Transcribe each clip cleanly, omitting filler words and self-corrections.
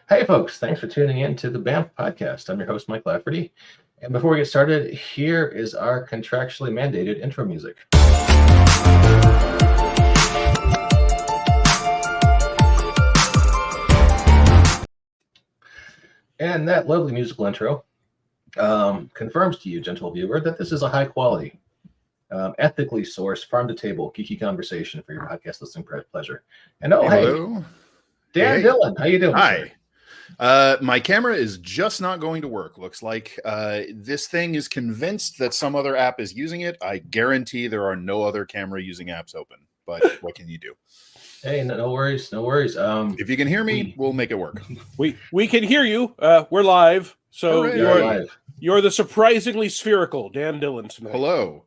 Hey, folks, thanks for tuning in to the BAMF podcast. I'm your host, Mike Lafferty. And before we get started, here is our contractually mandated intro music. And that lovely musical intro confirms to you, gentle viewer, that this is a high quality, ethically sourced, farm to table, geeky conversation for your podcast listening pleasure. And hello. Dan Dillon, how you doing? Hi. My camera is just not going to work. Looks like this thing is convinced that some other app is using it. I guarantee there are no other camera using apps open, but what can you do? Hey, no worries. If you can hear me, we'll make it work. We can hear you. We're live. So you're the surprisingly spherical Dan Dillon tonight. Hello.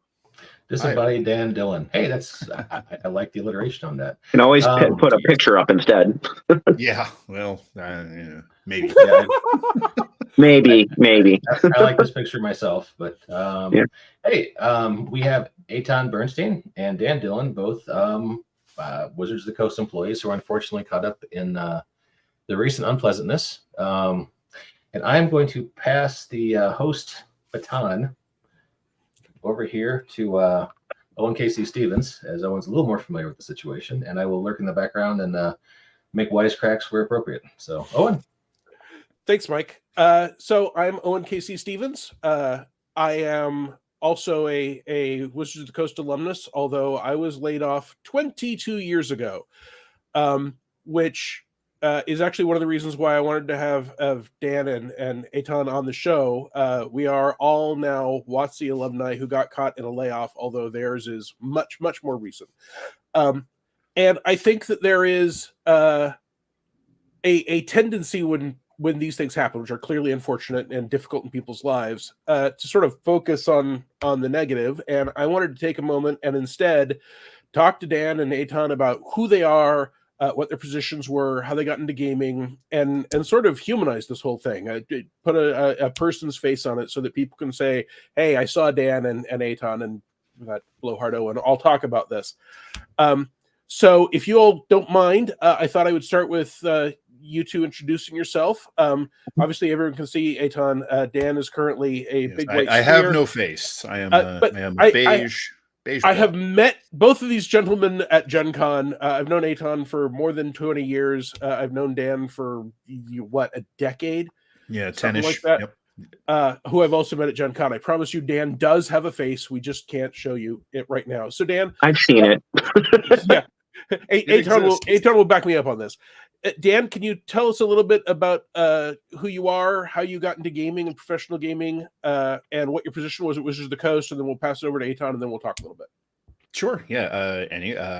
Disembodied Dan Dillon. Hey, that's I like the alliteration on that. You can always put a picture up instead. Yeah, well, maybe. Yeah, maybe. I like this picture myself, but Hey, we have Eytan Bernstein and Dan Dillon, both Wizards of the Coast employees who are unfortunately caught up in the recent unpleasantness. And I'm going to pass the host baton over here to Owen KC Stephens, as Owen's a little more familiar with the situation, and I will lurk in the background and make wisecracks where appropriate. So, Owen. Thanks, Mike. So I'm Owen KC Stephens. I am also a Wizards of the Coast alumnus, although I was laid off 22 years ago, which is actually one of the reasons why I wanted to have Dan and Eytan on the show. We are all now WOTC alumni who got caught in a layoff, although theirs is much, much more recent. And I think that there is a tendency when these things happen, which are clearly unfortunate and difficult in people's lives, to sort of focus on the negative. And I wanted to take a moment and instead talk to Dan and Eytan about who they are, what their positions were, how they got into gaming, and sort of humanize this whole thing. Put a person's face on it so that people can say, hey, I saw Dan and Eytan and that blowhard Owen. I'll talk about this. So if you all don't mind, I thought I would start with you two introducing yourself. Obviously, everyone can see Eytan. Dan is currently a big white I have no face. I am beige. I have met both of these gentlemen at Gen Con. I've known Eytan for more than 20 years. I've known Dan for, a decade? Yeah, 10-ish. Like that. Yep. Who I've also met at Gen Con. I promise you, Dan does have a face. We just can't show you it right now. So, Dan. I've seen it. Yeah. Eytan will back me up on this. Dan, can you tell us a little bit about who you are, how you got into gaming and professional gaming, and what your position was at Wizards of the Coast, and then we'll pass it over to Eytan, and then we'll talk a little bit. Sure, yeah.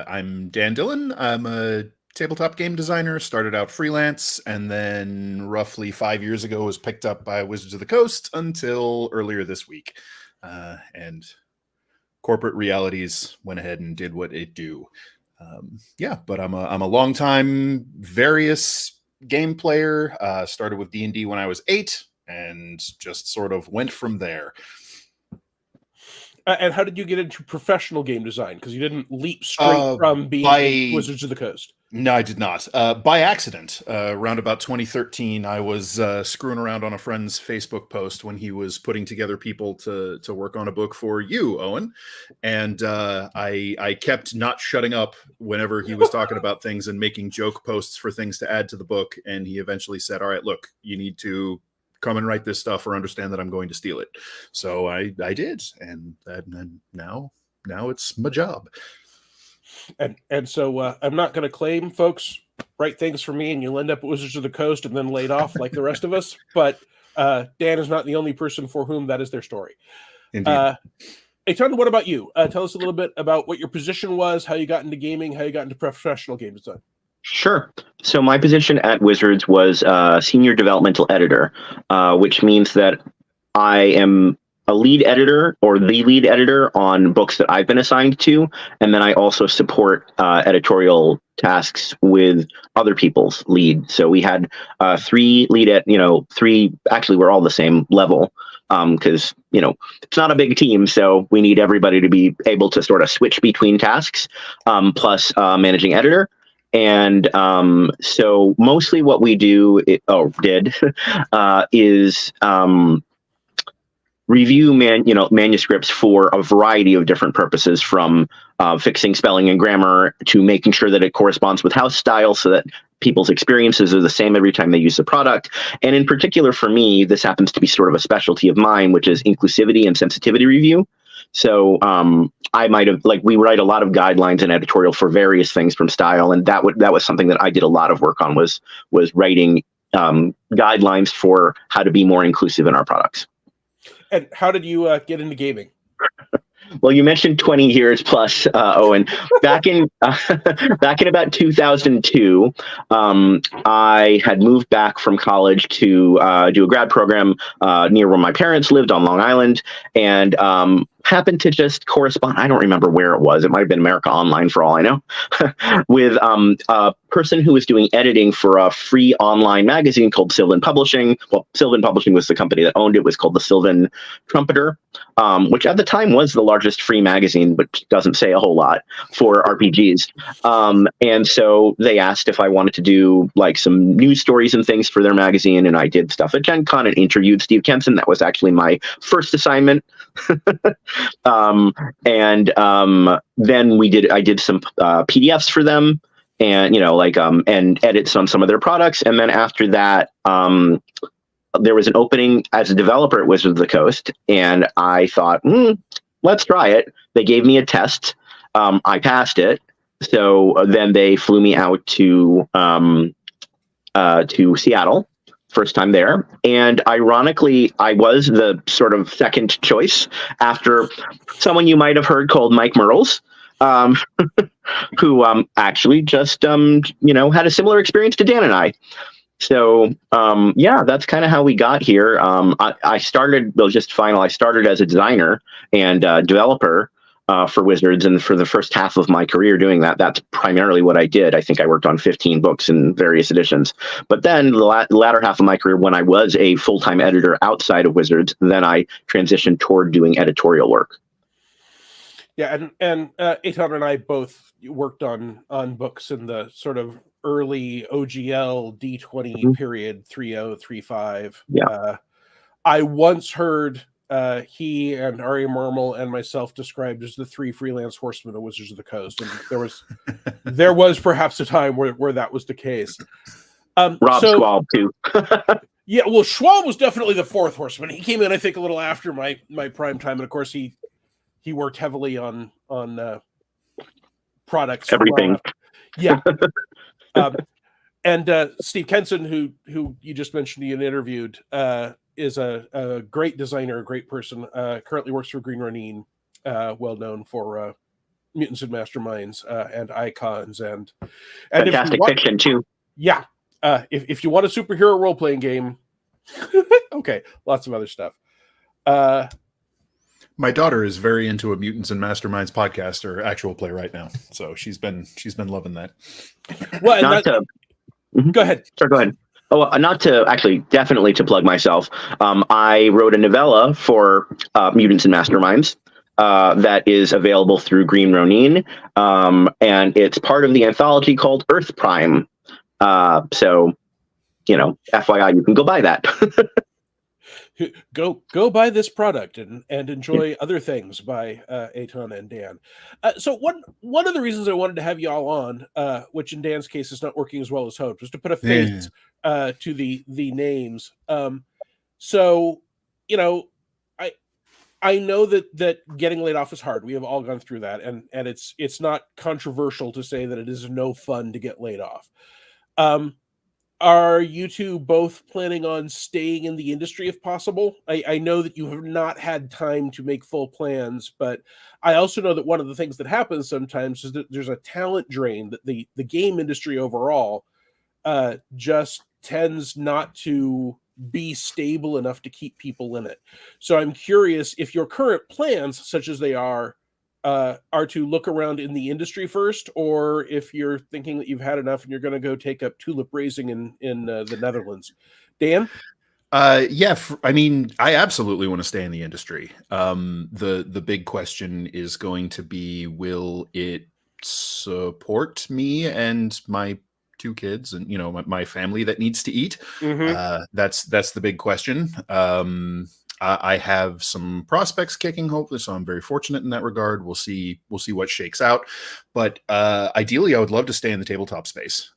I'm Dan Dillon. I'm a tabletop game designer, started out freelance, and then roughly 5 years ago was picked up by Wizards of the Coast until earlier this week. And corporate realities went ahead and did what it do. But I'm a long time various game player. Started with D&D when I was 8 and just sort of went from there. And how did you get into professional game design? Because you didn't leap straight from being Wizards of the Coast. No, I did not. By accident, around about 2013, I was screwing around on a friend's Facebook post when he was putting together people to work on a book for you, Owen. And I kept not shutting up whenever he was talking about things and making joke posts for things to add to the book. And he eventually said, all right, look, you need to come and write this stuff or understand that I'm going to steal it. So I did. And now it's my job. And so I'm not going to claim folks write things for me and you'll end up at Wizards of the Coast and then laid off like the rest of us. But Dan is not the only person for whom that is their story. Indeed. Eytan, what about you? Tell us a little bit about what your position was, how you got into gaming, how you got into professional game design. Sure. So my position at Wizards was senior developmental editor, which means that I am a lead editor or the lead editor on books that I've been assigned to. And then I also support editorial tasks with other people's lead. So we had three, actually we're all the same level because, it's not a big team. So we need everybody to be able to sort of switch between tasks, plus managing editor. And so mostly what we did is review manuscripts for a variety of different purposes, from fixing spelling and grammar to making sure that it corresponds with house style so that people's experiences are the same every time they use the product. And in particular for me, this happens to be sort of a specialty of mine, which is inclusivity and sensitivity review. So I might have, we write a lot of guidelines and editorial for various things from style, and that was something that I did a lot of work on, was writing guidelines for how to be more inclusive in our products. And how did you get into gaming? Well, you mentioned 20 years plus, Owen. Back in about 2002, I had moved back from college to do a grad program near where my parents lived on Long Island, and happened to just correspond. I don't remember where it was. It might have been America Online for all I know, with a person who was doing editing for a free online magazine called Sylvan Publishing. Well, Sylvan Publishing was the company that owned it. It was called the Sylvan Trumpeter, which at the time was the largest free magazine, but doesn't say a whole lot for RPGs. And so they asked if I wanted to do some news stories and things for their magazine, and I did stuff at Gen Con and interviewed Steve Kenson. That was actually my first assignment. Then I did some PDFs for them, and and edits on some of their products. And then after that, there was an opening as a developer at Wizards of the Coast, and I thought, let's try it. They gave me a test. I passed it. So then they flew me out to Seattle. First time there. And ironically, I was the sort of second choice after someone you might have heard called Mike Merles, who actually just, had a similar experience to Dan and I. So, that's kind of how we got here. I started as a designer and developer for Wizards, and for the first half of my career doing that, that's primarily what I did. I think I worked on 15 books in various editions. But then the latter half of my career, when I was a full-time editor outside of Wizards, then I transitioned toward doing editorial work. Yeah, and Eytan and I both worked on books in the sort of early OGL D20 period, 3.0, 3.5. Yeah. I once heard he and Ari Marmel and myself described as the three freelance horsemen of Wizards of the Coast, and there was perhaps a time where that was the case. Rob Schwab too. Yeah, well, Schwab was definitely the fourth horseman. He came in, I think, a little after my prime time, and of course he worked heavily on products. Everything. Yeah. And Steve Kenson, who you just mentioned and interviewed, is a great designer, a great person. Currently works for Green Ronin, well known for Mutants and Masterminds and icons and fantastic fiction too. Yeah, if you want a superhero role playing game, okay, lots of other stuff. My daughter is very into a Mutants and Masterminds podcast or actual play right now, so she's been loving that. Well, go ahead. Sorry, go ahead. Oh, definitely to plug myself. I wrote a novella for Mutants and Masterminds that is available through Green Ronin, and it's part of the anthology called Earth Prime. So, FYI, you can go buy that. Go buy this product and enjoy other things by Eytan and Dan. So one of the reasons I wanted to have you all on, which in Dan's case is not working as well as hoped, was to put a face to the names. So I know that getting laid off is hard. We have all gone through that, and it's not controversial to say that it is no fun to get laid off. Are you two both planning on staying in the industry if possible? I know that you have not had time to make full plans, but I also know that one of the things that happens sometimes is that there's a talent drain, that the game industry overall just tends not to be stable enough to keep people in it. So I'm curious if your current plans, such as they are to look around in the industry first, or if you're thinking that you've had enough and you're going to go take up tulip raising in the Netherlands. Dan? I absolutely want to stay in the industry. The big question is going to be, will it support me and my 2 kids and, you know, my family that needs to eat. That's the big question. I have some prospects kicking, hopefully, so I'm very fortunate in that regard. We'll see what shakes out. But ideally, I would love to stay in the tabletop space.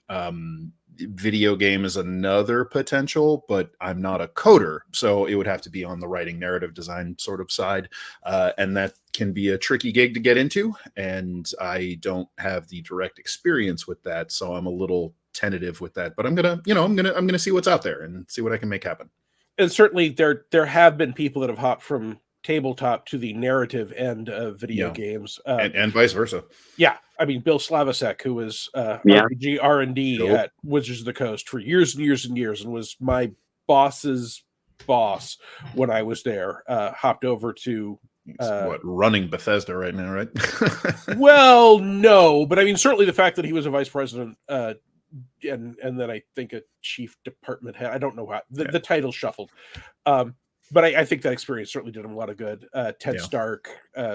Video game is another potential, but I'm not a coder, so it would have to be on the writing, narrative design sort of side, and that can be a tricky gig to get into, and I don't have the direct experience with that, so I'm a little tentative with that. But I'm gonna see what's out there and see what I can make happen. And certainly there have been people that have hopped from tabletop to the narrative end of video games, and vice versa. Yeah, I mean, Bill Slavacek, who was RPG R&D at Wizards of the Coast for years and years and years, and was my boss's boss when I was there, hopped over to running Bethesda right now, right? Well, no, but I mean, certainly the fact that he was a vice president, and then I think a chief department head. I don't know how the title shuffled. But I think that experience certainly did him a lot of good. Ted Stark,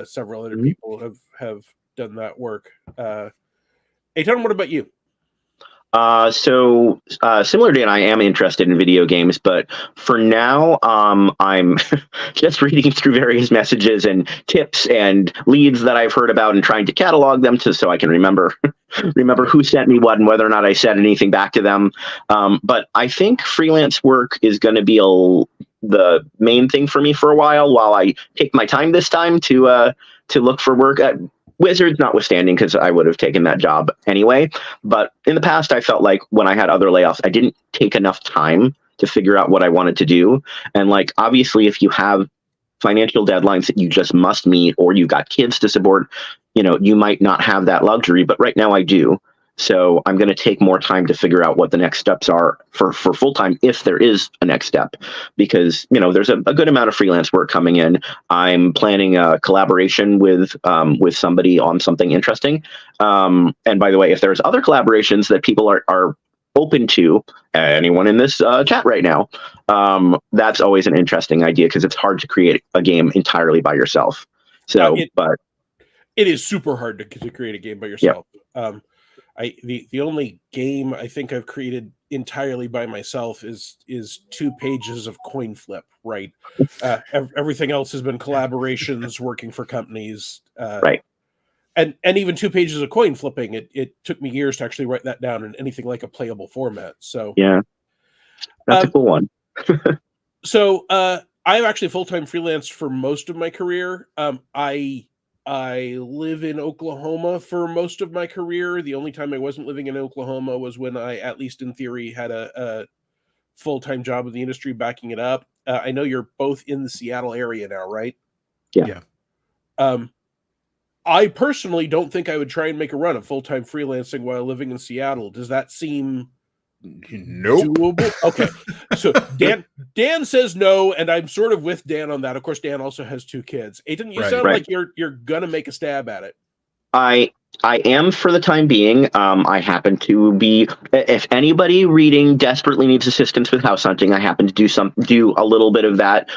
several other people have done that work. Eytan, what about you? So similar to Dan, I am interested in video games, but for now, I'm just reading through various messages and tips and leads that I've heard about and trying to catalog them so I can remember who sent me what and whether or not I said anything back to them. But I think freelance work is going to be the main thing for me for a while I take my time this time to look for work at Wizards, notwithstanding, because I would have taken that job anyway. But in the past, I felt like when I had other layoffs, I didn't take enough time to figure out what I wanted to do. And like, obviously, if you have financial deadlines that you just must meet, or you've got kids to support, you know, you might not have that luxury. But right now I do. So I'm going to take more time to figure out what the next steps are for full-time, if there is a next step, because, you know, there's a good amount of freelance work coming in. I'm planning a collaboration with somebody on something interesting. And by the way, if there's other collaborations that people are open to, anyone in this chat right now, that's always an interesting idea, because it's hard to create a game entirely by yourself. So, but it is super hard to create a game by yourself. Yep. The only game I think I've created entirely by myself is 2 pages of coin flip, right? Everything else has been collaborations, working for companies, right? And even 2 pages of coin flipping, it took me years to actually write that down in anything like a playable format. So yeah, that's a cool one. So I'm actually full-time freelance for most of my career. I live in Oklahoma for most of my career. The only time I wasn't living in Oklahoma was when I, at least in theory, had a full-time job with the industry backing it up. I know you're both in the Seattle area now, right? Yeah. I personally don't think I would try and make a run of full-time freelancing while living in Seattle. Does that seem doable? Okay. So Dan says no, and I'm sort of with Dan on that. Of course, Dan also has 2 kids. Eytan, you sound like you're gonna make a stab at it. I am for the time being. I happen to be, if anybody reading desperately needs assistance with house hunting, I happen to do a little bit of that.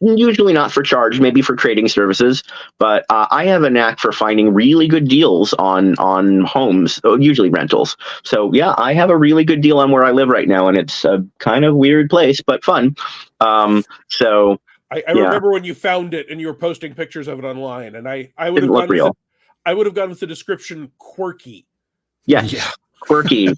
Usually not for charge, maybe for trading services, but I have a knack for finding really good deals on homes, usually rentals. So yeah, I have a really good deal on where I live right now, and it's a kind of weird place, but fun. So I remember when you found it and you were posting pictures of it online, and I would have gone with the description quirky. Yes. Yeah. Quirky.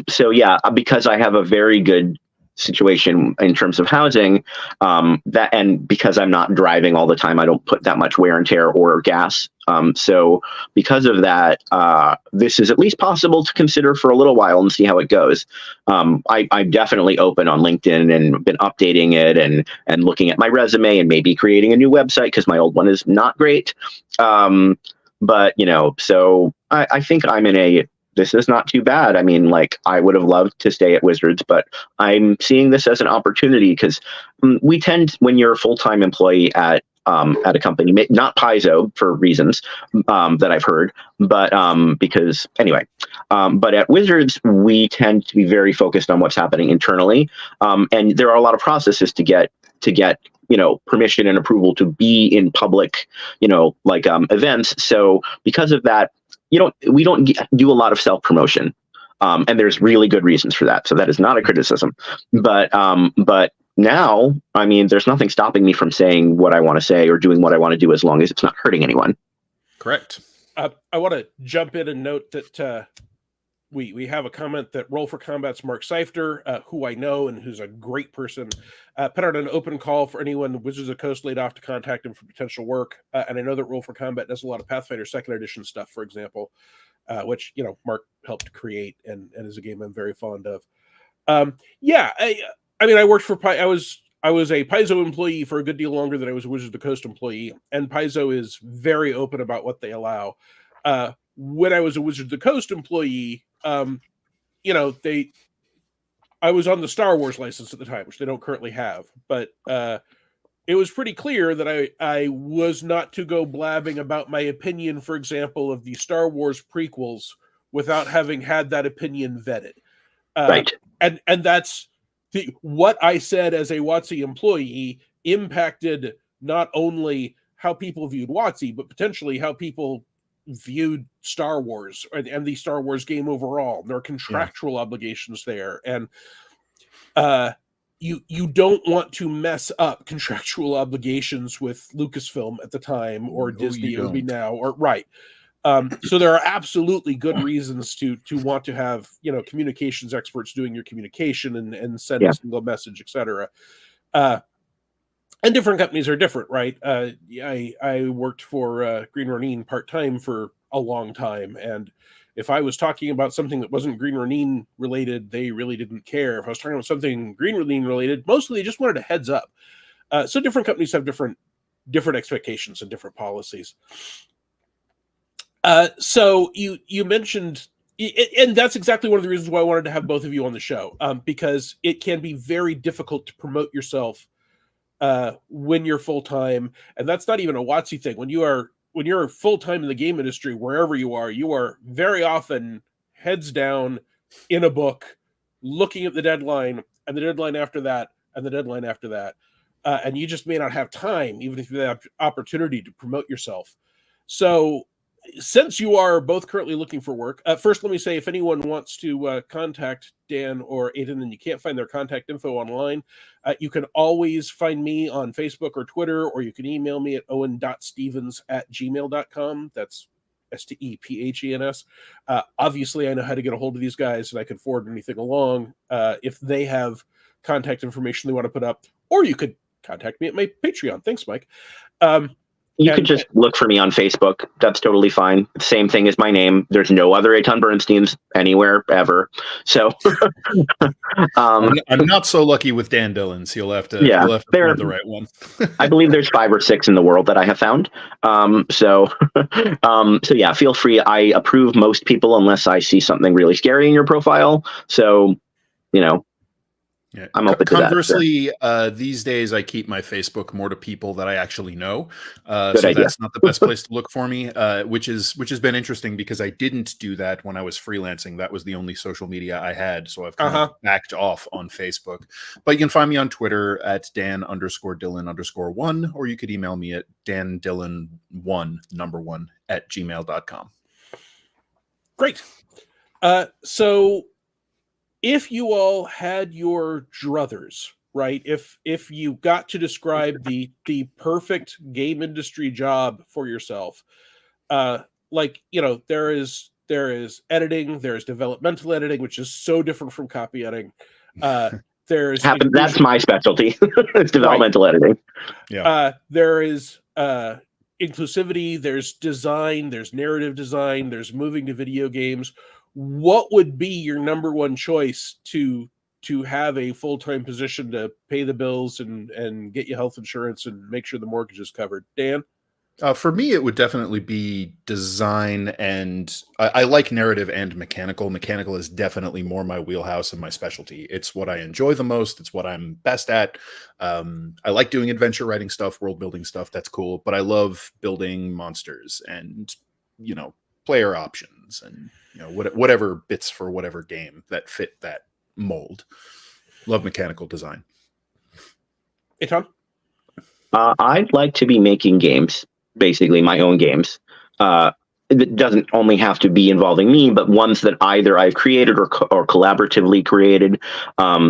So yeah, because I have a very good situation in terms of housing, and because I'm not driving all the time, I don't put that much wear and tear or gas. So because of that, this is at least possible to consider for a little while and see how it goes. I'm definitely open on LinkedIn and been updating it and looking at my resume and maybe creating a new website, because my old one is not great. But you know, so I think I'm in this is not too bad. I mean, like, I would have loved to stay at Wizards, but I'm seeing this as an opportunity, because we tend, when you're a full-time employee at a company, not Paizo for reasons that I've heard, but because anyway, but at Wizards, we tend to be very focused on what's happening internally. And there are a lot of processes to get, you know, permission and approval to be in public, you know, like events. So because of that, we don't do a lot of self-promotion. And there's really good reasons for that. So that is not a criticism, but now, I mean, there's nothing stopping me from saying what I want to say or doing what I want to do as long as it's not hurting anyone. Correct. I want to jump in and note that we have a comment that Roll for Combat's Mark Seifter, who I know and who's a great person, put out an open call for anyone Wizards of the Coast laid off to contact him for potential work. And I know that Roll for Combat does a lot of Pathfinder 2nd Edition stuff, for example, which, Mark helped create and is a game I'm very fond of. I mean, I worked for I was a Paizo employee for a good deal longer than I was a Wizards of the Coast employee, and Paizo is very open about what they allow. When I was a Wizards of the Coast employee, I was on the Star Wars license at the time, which they don't currently have, but it was pretty clear that I was not to go blabbing about my opinion, for example, of the Star Wars prequels without having had that opinion vetted. Right. And that's what I said as a WOTC employee impacted not only how people viewed WOTC, but potentially how people viewed Star Wars and the Star Wars game overall. There are contractual obligations there. And you don't want to mess up contractual obligations with Lucasfilm at the time or Disney it would be now or right. So there are absolutely good reasons to want to have communications experts doing your communication and send a single message, etc. And different companies are different, right? I worked for Green Ronin part-time for a long time, and if I was talking about something that wasn't Green Ronin related, they really didn't care. If I was talking about something Green Ronin related, mostly they just wanted a heads up. So different companies have different expectations and different policies. So you mentioned, and that's exactly one of the reasons why I wanted to have both of you on the show, because it can be very difficult to promote yourself when you're full-time, and that's not even a WOTC thing. When you're full-time in the game industry, wherever you are very often heads down in a book, looking at the deadline and the deadline after that and the deadline after that, and you just may not have time, even if you have opportunity, to promote yourself. So since you are both currently looking for work, first let me say, if anyone wants to contact Dan or Eytan and you can't find their contact info online, you can always find me on Facebook or Twitter, or you can email me at owen.stephens@gmail.com. That's STEPHENS. Obviously, I know how to get a hold of these guys, and I can forward anything along if they have contact information they want to put up, or you could contact me at my Patreon. Thanks, Mike. You could just look for me on Facebook. That's totally fine. Same thing as my name. There's no other Eytan Bernsteins anywhere ever. So I'm not so lucky with Dan Dillon. So you'll have to find the right one. I believe there's 5 or 6 in the world that I have found. So yeah, feel free. I approve most people unless I see something really scary in your profile. So, Yeah. I'm open to that. Conversely, these days I keep my Facebook more to people that I actually know. So idea. That's not the best place to look for me, which has been interesting because I didn't do that when I was freelancing. That was the only social media I had. So I've kind of backed off on Facebook. But you can find me on Twitter at Dan_Dillon_1, or you could email me at dandillon1@gmail.com. Great. So if you all had your druthers, right? If you got to describe the perfect game industry job for yourself, there is editing, there's developmental editing, which is so different from copy editing. That's my specialty. It's developmental editing. Yeah. There is inclusivity, there's design, there's narrative design, there's moving to video games. What would be your number one choice to have a full-time position to pay the bills and get you health insurance and make sure the mortgage is covered? Dan? For me, it would definitely be design, and I like narrative and mechanical. Mechanical is definitely more my wheelhouse and my specialty. It's what I enjoy the most. It's what I'm best at. I like doing adventure writing stuff, world building stuff. That's cool. But I love building monsters and, player options and, whatever bits for whatever game that fit that mold. Love mechanical design. Eytan? I'd like to be making games, basically my own games. it doesn't only have to be involving me, but ones that either I've created or collaboratively created.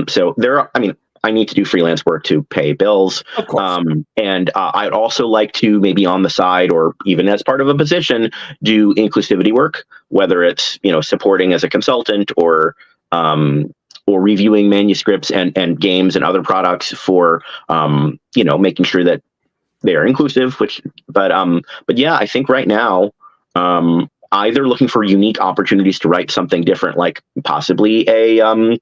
So there are, I mean, I need to do freelance work to pay bills. Of course. And I'd also like to maybe on the side or even as part of a position, do inclusivity work, whether it's, supporting as a consultant or reviewing manuscripts and games and other products for, making sure that they are inclusive, but yeah, I think right now, either looking for unique opportunities to write something different, like possibly a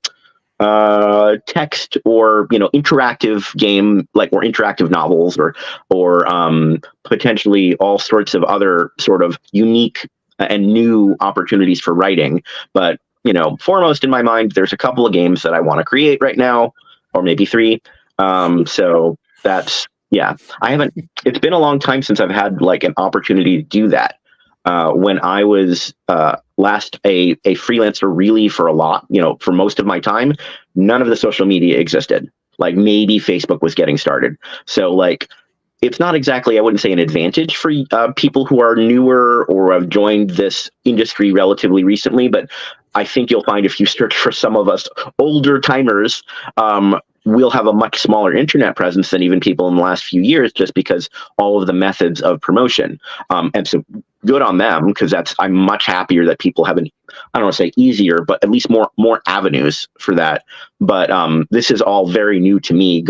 text or interactive game, like, or interactive novels, or potentially all sorts of other sort of unique and new opportunities for writing. But foremost in my mind, there's a couple of games that I want to create right now, or maybe 3. So that's, yeah, it's been a long time since I've had like an opportunity to do that. When I was last a freelancer, really for a lot, for most of my time, none of the social media existed. Like maybe Facebook was getting started. So like, it's not exactly, I wouldn't say an advantage for people who are newer or have joined this industry relatively recently, but I think you'll find if you search for some of us older timers, we'll have a much smaller internet presence than even people in the last few years, just because all of the methods of promotion. And so good on them, because I'm much happier that people have I don't want to say easier, but at least more avenues for that. But this is all very new to me,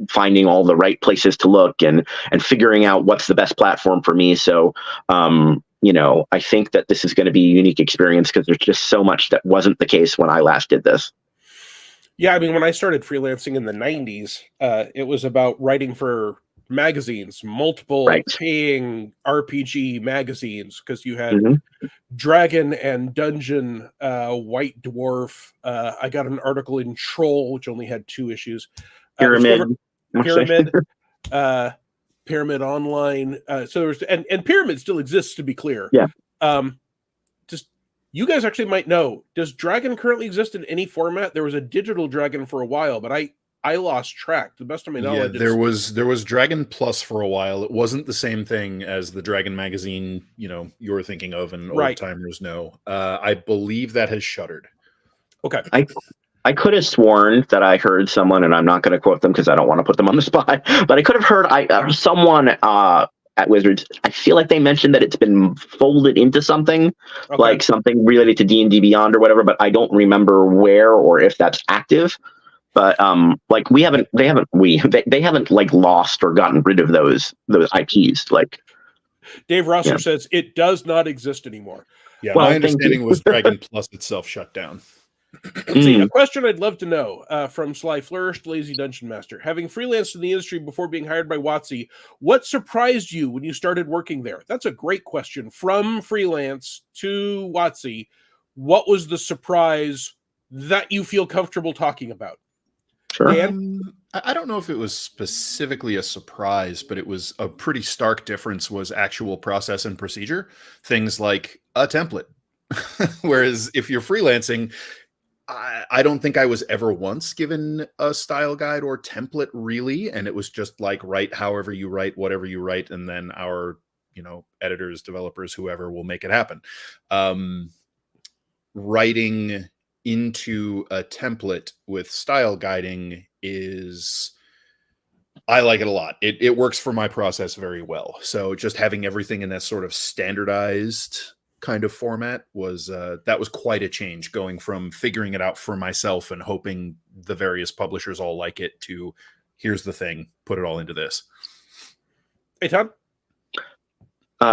finding all the right places to look and figuring out what's the best platform for me. So, I think that this is going to be a unique experience because there's just so much that wasn't the case when I last did this. Yeah, I mean, when I started freelancing in the 90s, it was about writing for magazines, multiple paying RPG magazines, because you had Dragon and Dungeon, White Dwarf. I got an article in Troll, which only had 2 issues. Pyramid, Pyramid Online. So there's and Pyramid still exists, to be clear. Yeah. You guys actually might know, does Dragon currently exist in any format? There was a digital Dragon for a while, but I lost track. To the best of my knowledge, there was Dragon Plus for a while. It wasn't the same thing as the Dragon magazine, you're thinking of, and old timers know. I believe that has shuttered. Okay. I could have sworn that I heard someone, and I'm not going to quote them because I don't want to put them on the spot, but I could have heard someone at Wizards, I feel like they mentioned that it's been folded into something, like something related to D&D Beyond or whatever, but I don't remember where or if that's active. But like they haven't like lost or gotten rid of those IPs. Like Dave Rosser says it does not exist anymore. Yeah, well, my understanding was Dragon Plus itself shut down. See, a question I'd love to know from Sly Flourish, Lazy Dungeon Master. Having freelanced in the industry before being hired by WOTC, what surprised you when you started working there? That's a great question. From freelance to WOTC, what was the surprise that you feel comfortable talking about? Sure. I don't know if it was specifically a surprise, but it was a pretty stark difference was actual process and procedure. Things like a template. Whereas if you're freelancing, I don't think I was ever once given a style guide or template, really. And it was just like, write however you write, whatever you write, and then our, editors, developers, whoever will make it happen. Writing into a template with style guiding I like it a lot. It works for my process very well. So just having everything in that sort of standardized kind of format was that was quite a change, going from figuring it out for myself and hoping the various publishers all like it to here's the thing, put it all into this. Hey, Tom?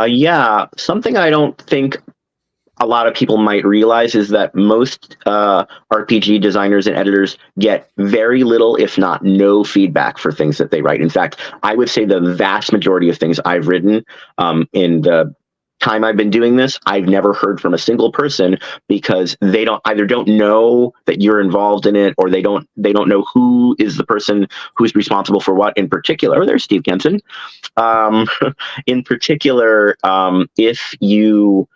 Yeah, something I don't think a lot of people might realize is that most RPG designers and editors get very little, if not no, feedback for things that they write. In fact, I would say the vast majority of things I've written in the time I've been doing this, I've never heard from a single person, because they don't know that you're involved in it, or they don't know who is the person who's responsible for what in particular. Oh, there's Steve Kenson. In particular, if you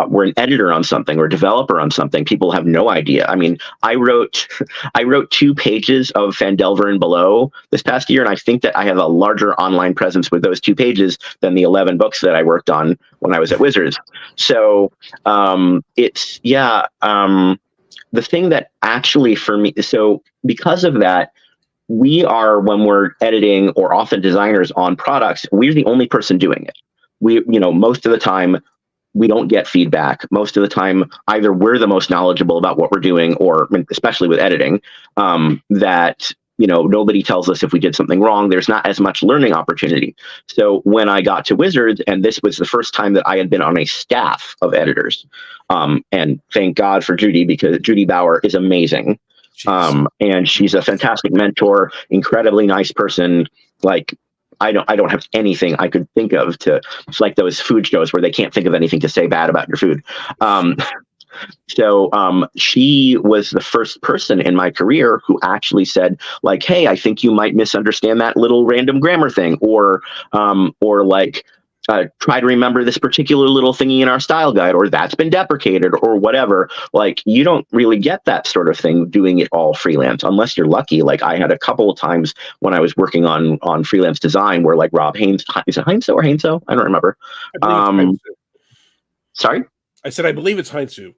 we're an editor on something or developer on something, people have no idea. I mean, I wrote 2 pages of Phandelver and Below this past year, and I think that I have a larger online presence with those 2 pages than the 11 books that I worked on when I was at Wizards. So it's the thing that actually for me, so because of that, we are, when we're editing or often designers on products, we're the only person doing it. We, most of the time we don't get feedback. Most of the time, either we're the most knowledgeable about what we're doing, or especially with editing, that, nobody tells us if we did something wrong. There's not as much learning opportunity. So when I got to Wizards, and this was the first time that I had been on a staff of editors, and thank God for Judy, because Judy Bauer is amazing. And she's a fantastic mentor, incredibly nice person. Like, I don't have anything I could think of to, it's like those food shows where they can't think of anything to say bad about your food. So she was the first person in my career who actually said, like, hey, I think you might misunderstand that little random grammar thing, or like, try to remember this particular little thingy in our style guide, or that's been deprecated, or whatever. Like, you don't really get that sort of thing doing it all freelance, unless you're lucky. Like, I had a couple of times when I was working on freelance design where, like, Rob Haynes, is it Heinso or Heinso? I don't remember. Sorry? I said, I believe it's Heinsu.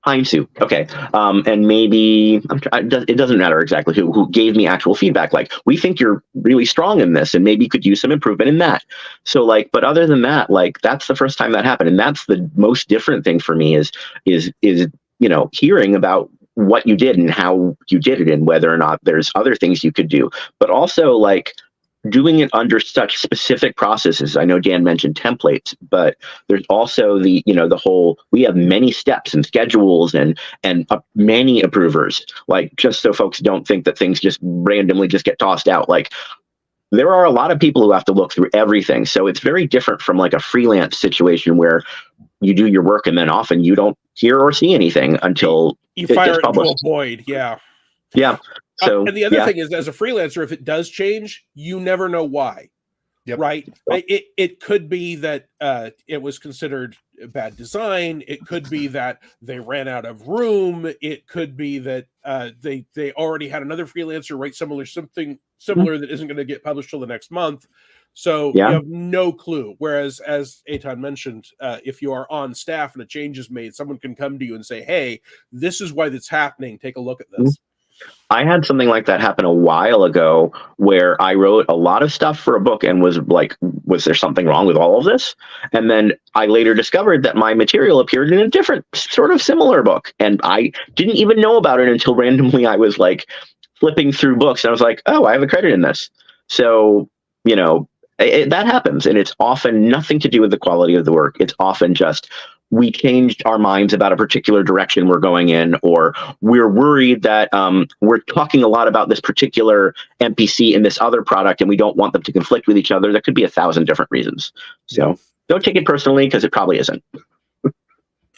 Heinsu. Okay. And maybe it doesn't matter exactly who gave me actual feedback. Like, we think you're really strong in this, and maybe could use some improvement in that. So, like, but other than that, like, that's the first time that happened. And that's the most different thing for me is hearing about what you did and how you did it, and whether or not there's other things you could do, but also, like, doing it under such specific processes. I know Dan mentioned templates, but there's also the whole, we have many steps and schedules and many approvers, like, just so folks don't think that things just randomly just get tossed out. Like, there are a lot of people who have to look through everything. So it's very different from, like, a freelance situation where you do your work and then often you don't hear or see anything until you fire it into a void. Yeah. Yeah. So, and the other thing is, as a freelancer, if it does change, you never know why. Yep. Right? It could be that it was considered bad design. It could be that they ran out of room. It could be that they already had another freelancer write something similar that isn't going to get published till the next month. So you have no clue. Whereas, as Eytan mentioned, if you are on staff and a change is made, someone can come to you and say, hey, this is why that's happening. Take a look at this. I had something like that happen a while ago where I wrote a lot of stuff for a book and was like, was there something wrong with all of this? And then I later discovered that my material appeared in a different sort of similar book. And I didn't even know about it until randomly I was, like, flipping through books and I was like, oh, I have a credit in this. So, that happens. And it's often nothing to do with the quality of the work. It's often just, we changed our minds about a particular direction we're going in, or we're worried that we're talking a lot about this particular NPC in this other product and we don't want them to conflict with each other. There could be 1,000 different reasons. So don't take it personally, because it probably isn't.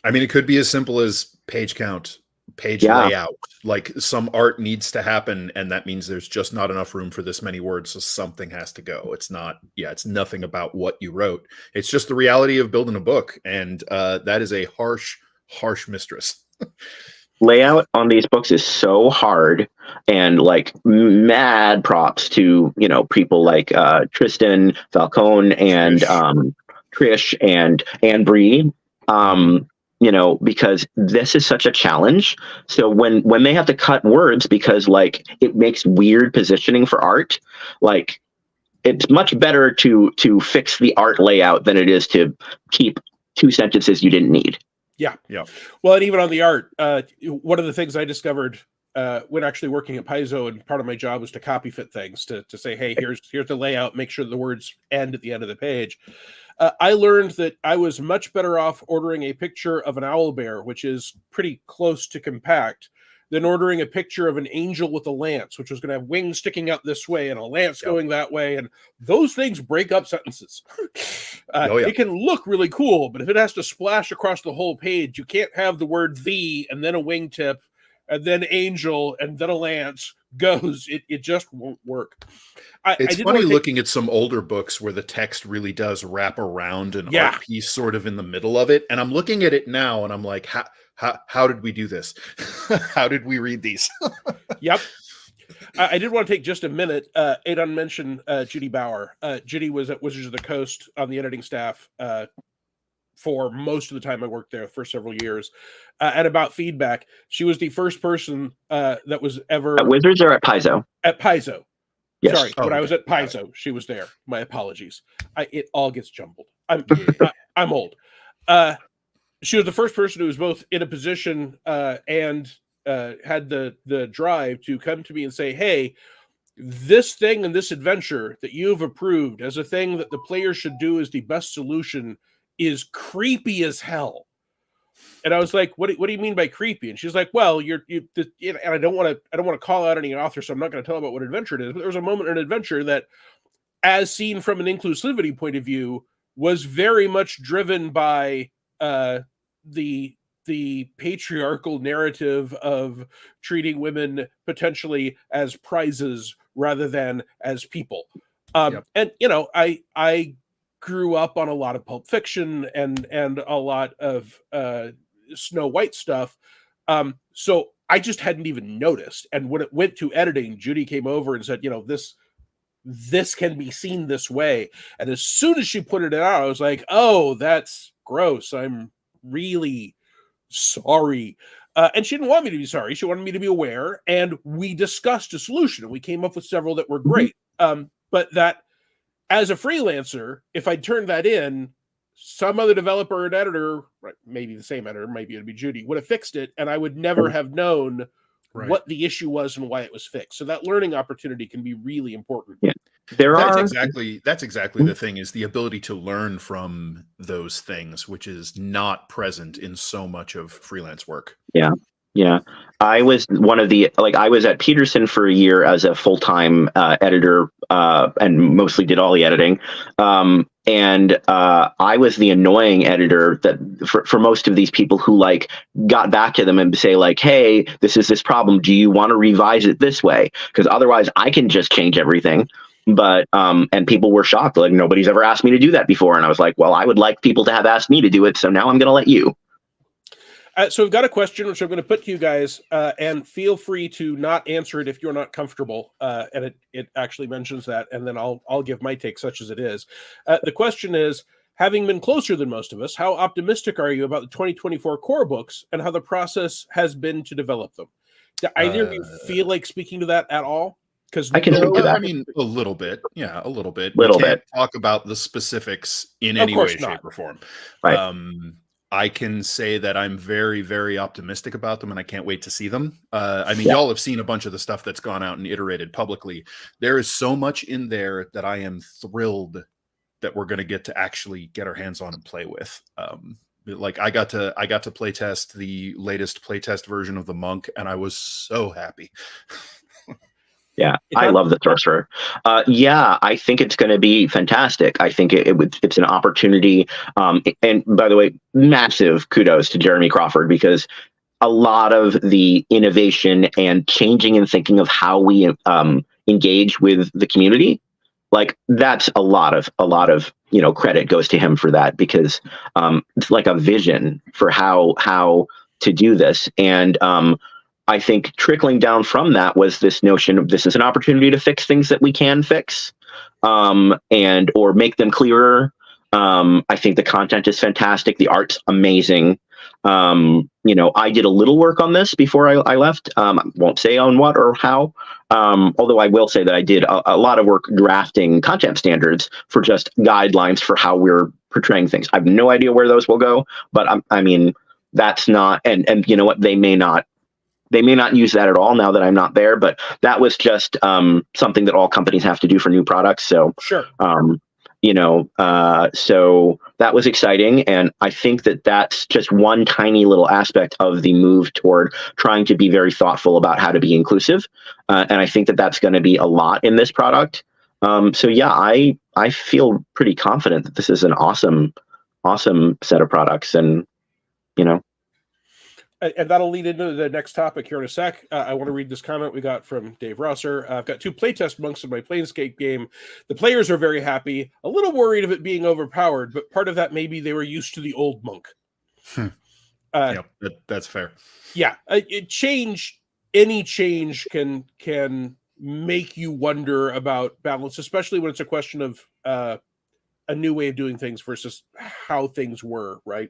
I mean, it could be as simple as page count, page layout. Like, some art needs to happen, and that means there's just not enough room for this many words, so something has to go. It's not, it's nothing about what you wrote. It's just the reality of building a book, and that is a harsh mistress. Layout on these books is so hard, and, like, mad props to people like Tristan Falcone and Trish and Bree. Because this is such a challenge. So when they have to cut words because, like, it makes weird positioning for art, like, it's much better to fix the art layout than it is to keep 2 sentences you didn't need. Yeah. Well, and even on the art, one of the things I discovered when actually working at Paizo, and part of my job was to copy fit things to say, hey, here's the layout, make sure the words end at the end of the page. I learned that I was much better off ordering a picture of an owl bear, which is pretty close to compact, than ordering a picture of an angel with a lance, which was going to have wings sticking out this way and a lance going that way. And those things break up sentences. It can look really cool, but if it has to splash across the whole page, you can't have the word "the" and then a wingtip and then Angel, and then a Lance goes. It just won't work. It's funny looking at some older books where the text really does wrap around an art piece sort of in the middle of it. And I'm looking at it now and I'm like, how did we do this? How did we read these? Yep. I did want to take just a minute. Eytan mentioned Judy Bauer. Judy was at Wizards of the Coast on the editing staff for most of the time I worked there, for several years. And about feedback, she was the first person that was ever... At Wizards or at Paizo? At Paizo. Yes. Sorry, when I was at Paizo, she was there. My apologies. It all gets jumbled. I'm old. She was the first person who was both in a position and had the drive to come to me and say, hey, this thing and this adventure that you've approved as a thing that the player should do as the best solution is creepy as hell. And I was like, what do you mean by creepy? And she's like, well, and I don't want to call out any author, so I'm not going to tell about what adventure it is. But there was a moment in an adventure that, as seen from an inclusivity point of view, was very much driven by the patriarchal narrative of treating women potentially as prizes rather than as people. And I grew up on a lot of Pulp Fiction and a lot of Snow White stuff. So I just hadn't even noticed. And when it went to editing, Judy came over and said, this can be seen this way. And as soon as she pointed it out, I was like, oh, that's gross. I'm really sorry. And she didn't want me to be sorry. She wanted me to be aware. And we discussed a solution. And we came up with several that were great. But that, as a freelancer, if I turned that in, some other developer and editor, right, maybe the same editor, maybe it'd be Judy, would have fixed it, and I would never have known what the issue was and why it was fixed. So that learning opportunity can be really important. Yeah, that's exactly the thing, is the ability to learn from those things, which is not present in so much of freelance work. Yeah. Yeah, I was one of I was at Peterson for a year as a full-time editor and mostly did all the editing. And I was the annoying editor that for most of these people who got back to them and say hey, this is this problem. Do you want to revise it this way? Because otherwise I can just change everything. But and people were shocked. Nobody's ever asked me to do that before. And I was like, well, I would like people to have asked me to do it. So now I'm going to let you. So we've got a question, which I'm going to put to you guys, and feel free to not answer it if you're not comfortable. And it actually mentions that, and then I'll give my take, such as it is. The question is, having been closer than most of us, how optimistic are you about the 2024 core books and how the process has been to develop them? Do either of you feel like speaking to that at all? Because I can speak to that. I mean, a little bit. Yeah, a little bit. We can't talk about the specifics in any way, shape, or form. Right. I can say that I'm very, very optimistic about them, and I can't wait to see them. Y'all have seen a bunch of the stuff that's gone out and iterated publicly. There is so much in there that I am thrilled that we're going to get to actually get our hands on and play with. I got to play test the latest playtest version of the Monk, and I was so happy. Yeah, I love the Sorcerer. I think it's going to be fantastic. I think it's an opportunity. And by the way, massive kudos to Jeremy Crawford, because a lot of the innovation and changing and thinking of how we engage with the community, that's a lot of credit goes to him for that, because it's like a vision for how to do this. And I think trickling down from that was this notion of this is an opportunity to fix things that we can fix, or make them clearer. I think the content is fantastic. The art's amazing. I did a little work on this before I left. I won't say on what or how, although I will say that I did a lot of work drafting content standards for just guidelines for how we're portraying things. I have no idea where those will go, but that's not, and you know what, they may not use that at all now that I'm not there, but that was just something that all companies have to do for new products. So, sure. So that was exciting. And I think that that's just one tiny little aspect of the move toward trying to be very thoughtful about how to be inclusive. And I think that that's going to be a lot in this product. I feel pretty confident that this is an awesome set of products. And, And that'll lead into the next topic here in a sec. I want to read this comment we got from Dave Rosser. I've got 2 playtest monks in my Planescape game. The players are very happy, a little worried of it being overpowered, but part of that maybe they were used to the old monk. Yeah, that's fair. Yeah, any change can make you wonder about balance, especially when it's a question of a new way of doing things versus how things were, right?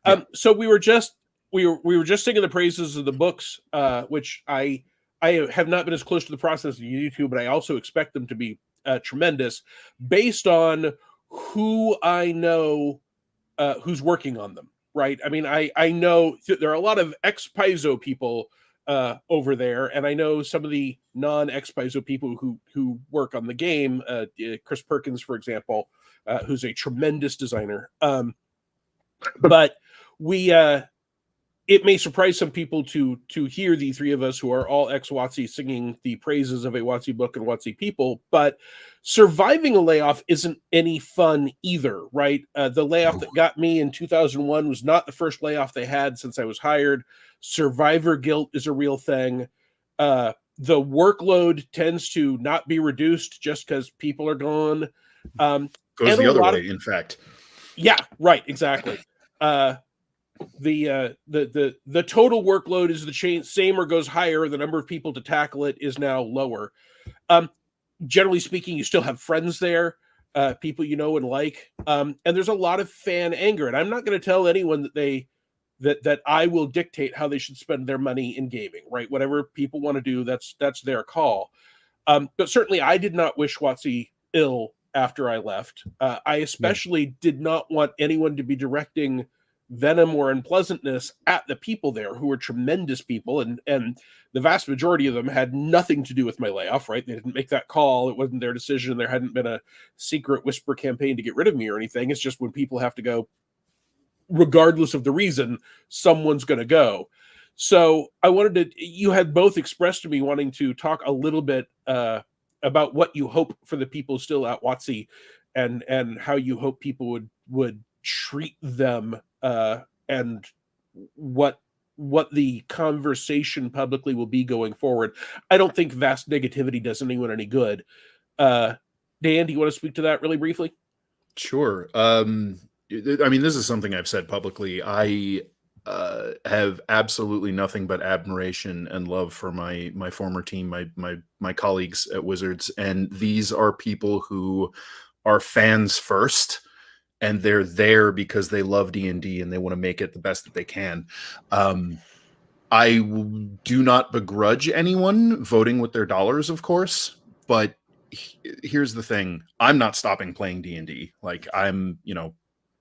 Yeah. So we were just singing the praises of the books, which I have not been as close to the process as you two, but I also expect them to be tremendous based on who I know who's working on them, right? I mean, I know there are a lot of ex-Paizo people over there, and I know some of the non-ex-Paizo people who work on the game, Chris Perkins, for example, who's a tremendous designer. But it may surprise some people to hear the 3 of us who are all ex-WOTC singing the praises of a WOTC book and WOTC people, but surviving a layoff isn't any fun either, right? The layoff that got me in 2001 was not the first layoff they had since I was hired. Survivor guilt is a real thing. The workload tends to not be reduced just because people are gone. Goes the other way, in fact. Yeah, right, exactly. The total workload is the same or goes higher. The number of people to tackle it is now lower. Generally speaking, you still have friends there, people you know and like, and there's a lot of fan anger. And I'm not going to tell anyone that I will dictate how they should spend their money in gaming. Right, whatever people want to do, that's their call. But certainly, I did not wish WOTC ill after I left. I especially did not want anyone to be directing venom or unpleasantness at the people there, who were tremendous people, and the vast majority of them had nothing to do with my layoff, right? They didn't make that call. It wasn't their decision. There hadn't been a secret whisper campaign to get rid of me or anything. It's just when people have to go, regardless of the reason, someone's going to go. So you had both expressed to me wanting to talk a little bit about what you hope for the people still at WOTC, and how you hope people would treat them, and what the conversation publicly will be going forward. I don't think vast negativity does anyone any good. Dan, do you want to speak to that really briefly? Sure. I mean, this is something I've said publicly. I have absolutely nothing but admiration and love for my former team, my colleagues at Wizards, and these are people who are fans first, and they're there because they love D&D and they want to make it the best that they can. I do not begrudge anyone voting with their dollars, of course, but here's the thing. I'm not stopping playing D&D. Like, I'm,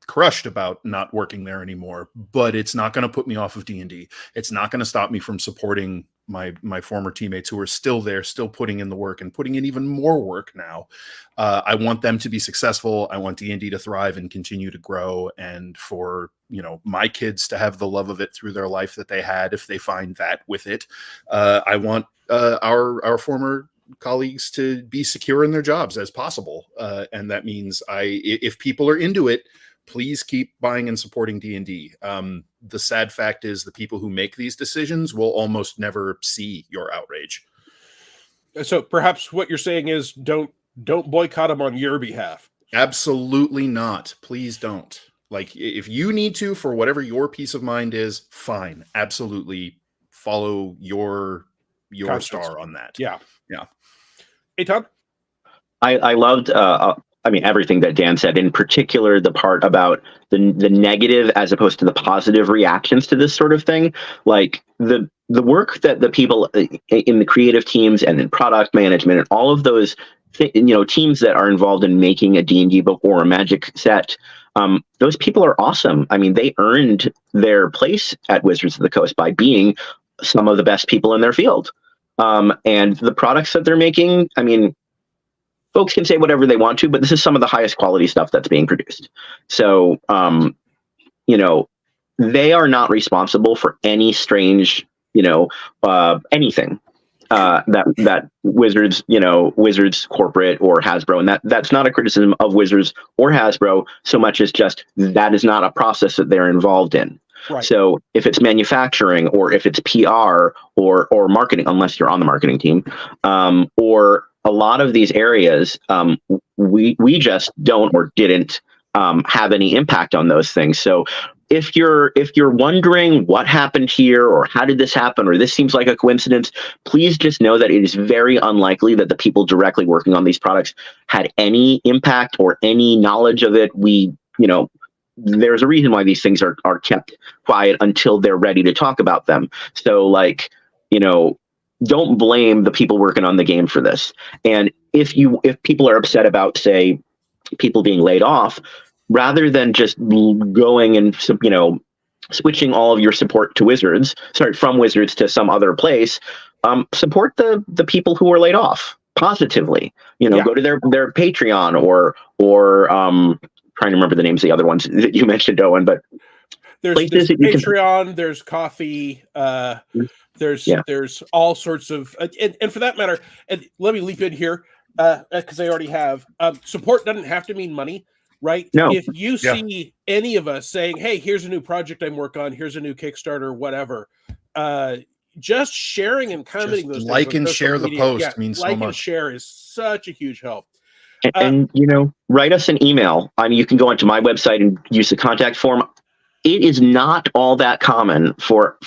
crushed about not working there anymore, but it's not going to put me off of D&D. It's not going to stop me from supporting my former teammates who are still there, still putting in the work and putting in even more work now. I want them to be successful. I want D&D to thrive and continue to grow, and for my kids to have the love of it through their life that they had, if they find that with it. I want our former colleagues to be secure in their jobs as possible, and that means if people are into it, please keep buying and supporting D&D. The sad fact is the people who make these decisions will almost never see your outrage. So perhaps what you're saying is don't boycott them on your behalf. Absolutely not. Please don't. Like, if you need to for whatever your peace of mind is, fine. Absolutely follow your star on that. Yeah. Yeah. Eytan? I loved everything that Dan said, in particular the part about the negative as opposed to the positive reactions to this sort of thing. Like the work that the people in the creative teams and in product management and all of those teams that are involved in making a D&D book or a Magic set, those people are awesome. I mean, they earned their place at Wizards of the Coast by being some of the best people in their field. And the products that they're making, I mean, folks can say whatever they want to, but this is some of the highest quality stuff that's being produced. So, they are not responsible for any strange, anything that Wizards, Wizards corporate or Hasbro. And that's not a criticism of Wizards or Hasbro so much as just that is not a process that they're involved in. Right. So if it's manufacturing or if it's PR or marketing, unless you're on the marketing team, or a lot of these areas, we just don't or didn't have any impact on those things. So if you're wondering what happened here or how did this happen or this seems like a coincidence, please just know that it is very unlikely that the people directly working on these products had any impact or any knowledge of it. There's a reason why these things are kept quiet until they're ready to talk about them. So don't blame the people working on the game for this. And if people are upset about, say, people being laid off, rather than just going and switching all of your support to from Wizards to some other place, support the people who were laid off positively. Go to their Patreon or trying to remember the names of the other ones that you mentioned, Owen, but there's Patreon, there's coffee, there's all sorts of, and for that matter, and let me leap in here because I already have, support doesn't have to mean money, right? No. If you see any of us saying, hey, here's a new project I'm working on, here's a new Kickstarter, whatever, just sharing and commenting those like and share media, the post means so much. Like and share is such a huge help. And write us an email. I mean, you can go onto my website and use the contact form. It is not all that common for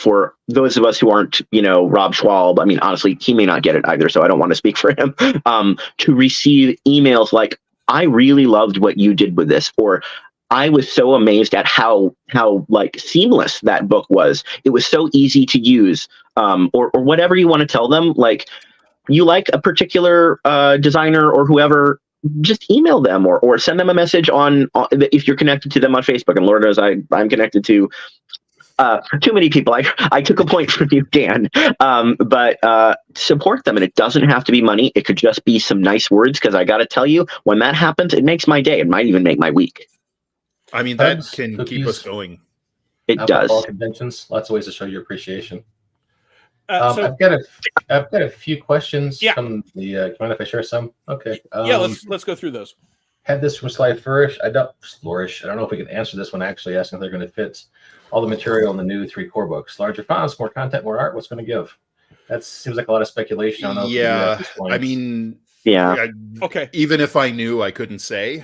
those of us who aren't, Rob Schwalb. I mean, honestly, he may not get it either, so I don't want to speak for him. To receive emails like, "I really loved what you did with this," or "I was so amazed at how seamless that book was. It was so easy to use," or whatever you want to tell them. Like, you like a particular designer or whoever, just email them or send them a message on if you're connected to them on Facebook. And Lord knows I'm connected to too many people. I took a point from you, Dan. But support them, and it doesn't have to be money. It could just be some nice words, because I got to tell you, when that happens, it makes my day. It might even make my week. I mean, that can keep us going. It does. Conventions, lots of ways to show your appreciation. So I've got a few questions from the. Do you mind if I share some? Okay. Let's go through those. Had this from Sly Flourish. I don't know if we can answer this one. Actually, asking if they're going to fit all the material in the new 3 core books. Larger fonts, more content, more art. What's going to give? That seems like a lot of speculation. I don't know. Yeah, I mean. Yeah. Okay. Even if I knew, I couldn't say.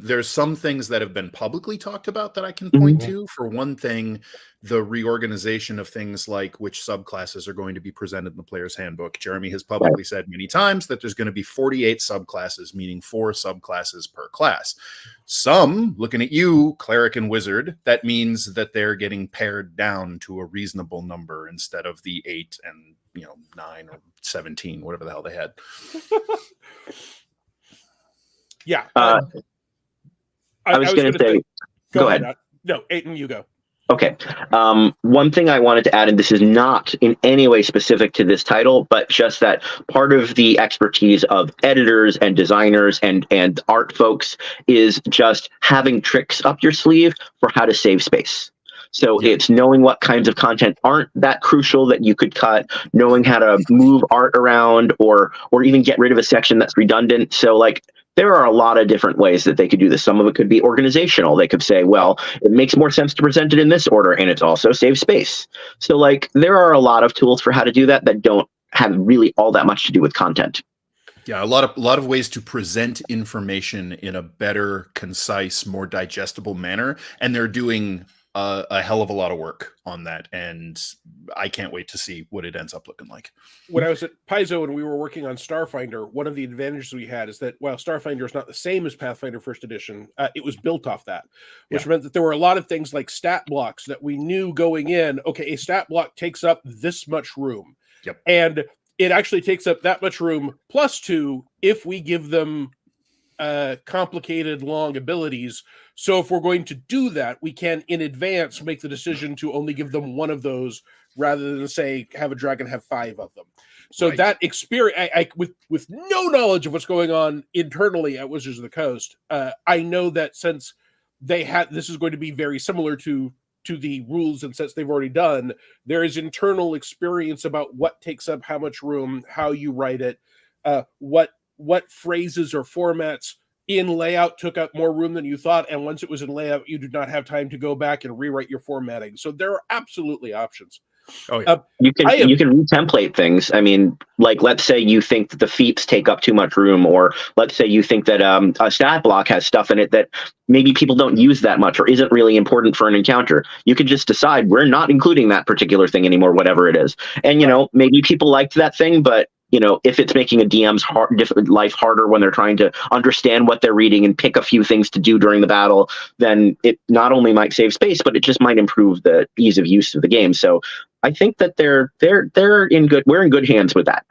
There's some things that have been publicly talked about that I can point to. For one thing, the reorganization of things like which subclasses are going to be presented in the player's handbook. Jeremy has publicly said many times that there's going to be 48 subclasses, meaning 4 subclasses per class. Some, looking at you, cleric and wizard, that means that they're getting pared down to a reasonable number instead of the 8 and 9 or 17, whatever the hell they had. Yeah. I was going to say, go ahead. No, Eytan, you go. Okay. One thing I wanted to add, and this is not in any way specific to this title, but just that part of the expertise of editors and designers and art folks is just having tricks up your sleeve for how to save space. So it's knowing what kinds of content aren't that crucial that you could cut, knowing how to move art around or even get rid of a section that's redundant. So there are a lot of different ways that they could do this. Some of it could be organizational. They could say, well, it makes more sense to present it in this order, and it's also saves space. So there are a lot of tools for how to do that don't have really all that much to do with content. Yeah, a lot of ways to present information in a better, concise, more digestible manner, and they're doing a hell of a lot of work on that, and I can't wait to see what it ends up looking like. When I was at Paizo and we were working on Starfinder, one of the advantages we had is that while Starfinder is not the same as Pathfinder First Edition, it was built off that, which meant that there were a lot of things like stat blocks that we knew going in, okay, a stat block takes up this much room. Yep. And it actually takes up that much room plus 2 if we give them complicated, long abilities. So if we're going to do that, we can in advance make the decision to only give them one of those rather than say have a dragon have 5 of them. So that experience, I with no knowledge of what's going on internally at Wizards of the Coast, I know that since this is going to be very similar to the rules and sets they've already done, there is internal experience about what takes up how much room, how you write it, what phrases or formats in layout took up more room than you thought, and once it was in layout, you did not have time to go back and rewrite your formatting. So there are absolutely options. Oh yeah. You can retemplate things. I mean, like, let's say you think that the feats take up too much room, or let's say you think that a stat block has stuff in it that maybe people don't use that much or isn't really important for an encounter. You could just decide we're not including that particular thing anymore, whatever it is. And, you know, maybe people liked that thing, but you know, if it's making a DM's life harder when they're trying to understand what they're reading and pick a few things to do during the battle, then it not only might save space, but it just might improve the ease of use of the game. So I think that we're in good hands with that.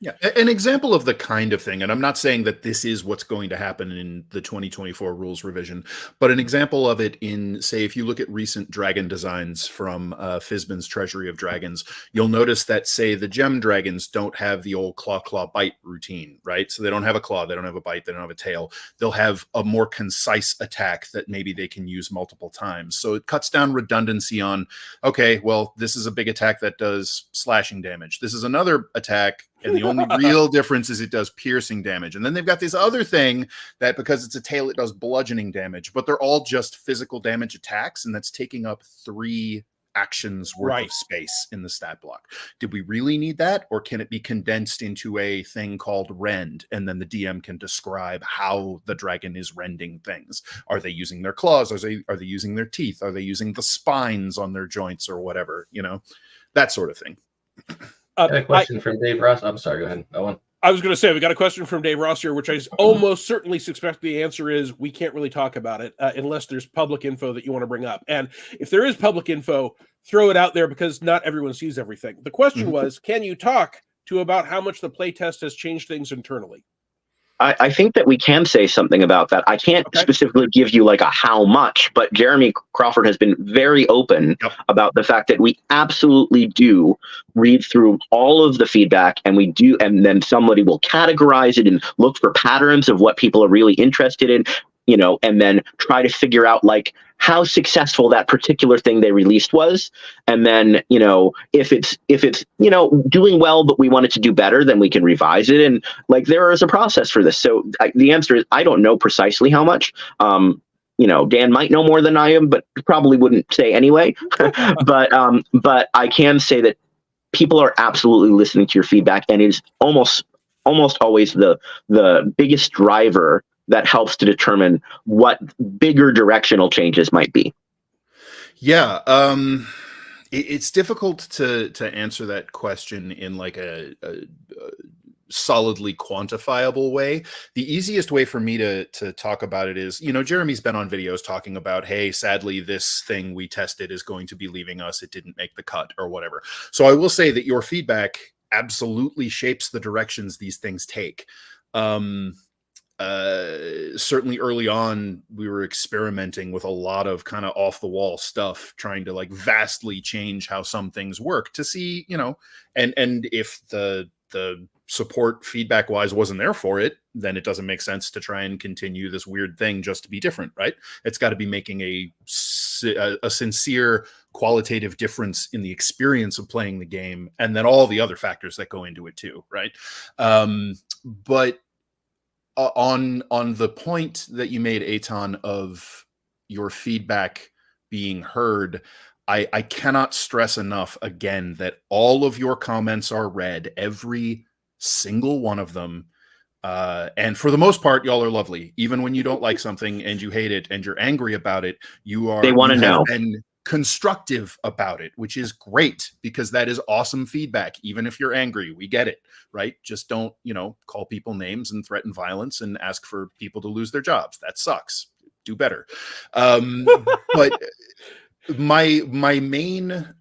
Yeah, an example of the kind of thing, and I'm not saying that this is what's going to happen in the 2024 rules revision, but an example of it in, say, if you look at recent dragon designs from Fizban's Treasury of Dragons, you'll notice that, say, the gem dragons don't have the old claw, bite routine, right? So they don't have a claw, they don't have a bite, they don't have a tail. They'll have a more concise attack that maybe they can use multiple times. So it cuts down redundancy on, okay, well, this is a big attack that does slashing damage. This is another attack, and the only real difference is it does piercing damage. And then they've got this other thing that, because it's a tail, it does bludgeoning damage, but they're all just physical damage attacks, and that's taking up 3 actions worth of space in the stat block. Did we really need that, or can it be condensed into a thing called rend, and then the DM can describe how the dragon is rending things? Are they using their claws? Are they using their teeth? Are they using the spines on their joints or whatever? You know, that sort of thing. I got a question from Dave Ross. I'm sorry, go ahead, Owen. I was going to say, we got a question from Dave Ross here, which I almost certainly suspect the answer is we can't really talk about it unless there's public info that you want to bring up. And if there is public info, throw it out there, because not everyone sees everything. The question was, can you talk to about how much the playtest has changed things internally? I think that we can say something about that. I can't specifically give you like a how much, but Jeremy Crawford has been very open about the fact that we absolutely do read through all of the feedback, and and then somebody will categorize it and look for patterns of what people are really interested in, you know, and then try to figure out like how successful that particular thing they released was. And then, you know, if it's, you know, doing well, but we want it to do better, then we can revise it. And like, there is a process for this. So the answer is, I don't know precisely how much. You know, Dan might know more than I am, but probably wouldn't say anyway. But I can say that people are absolutely listening to your feedback, and it's almost always the biggest driver that helps to determine what bigger directional changes might be. Yeah, it's difficult to answer that question in like a solidly quantifiable way. The easiest way for me to talk about it is, you know, Jeremy's been on videos talking about, hey, sadly, this thing we tested is going to be leaving us. It didn't make the cut or whatever. So I will say that your feedback absolutely shapes the directions these things take. Certainly early on, we were experimenting with a lot of kind of off the wall stuff, trying to like vastly change how some things work to see, you know, and if the support feedback wise wasn't there for it, then it doesn't make sense to try and continue this weird thing just to be different, right? It's got to be making a sincere qualitative difference in the experience of playing the game, and then all the other factors that go into it too, right? But on the point that you made, Eytan, of your feedback being heard, I cannot stress enough again that all of your comments are read, every single one of them. And for the most part, y'all are lovely. Even when you don't like something and you hate it and you're angry about it, they want to know and constructive about it, which is great, because that is awesome feedback. Even if you're angry, we get it, right? Just don't, you know, call people names and threaten violence and ask for people to lose their jobs. That sucks. Do better. But my main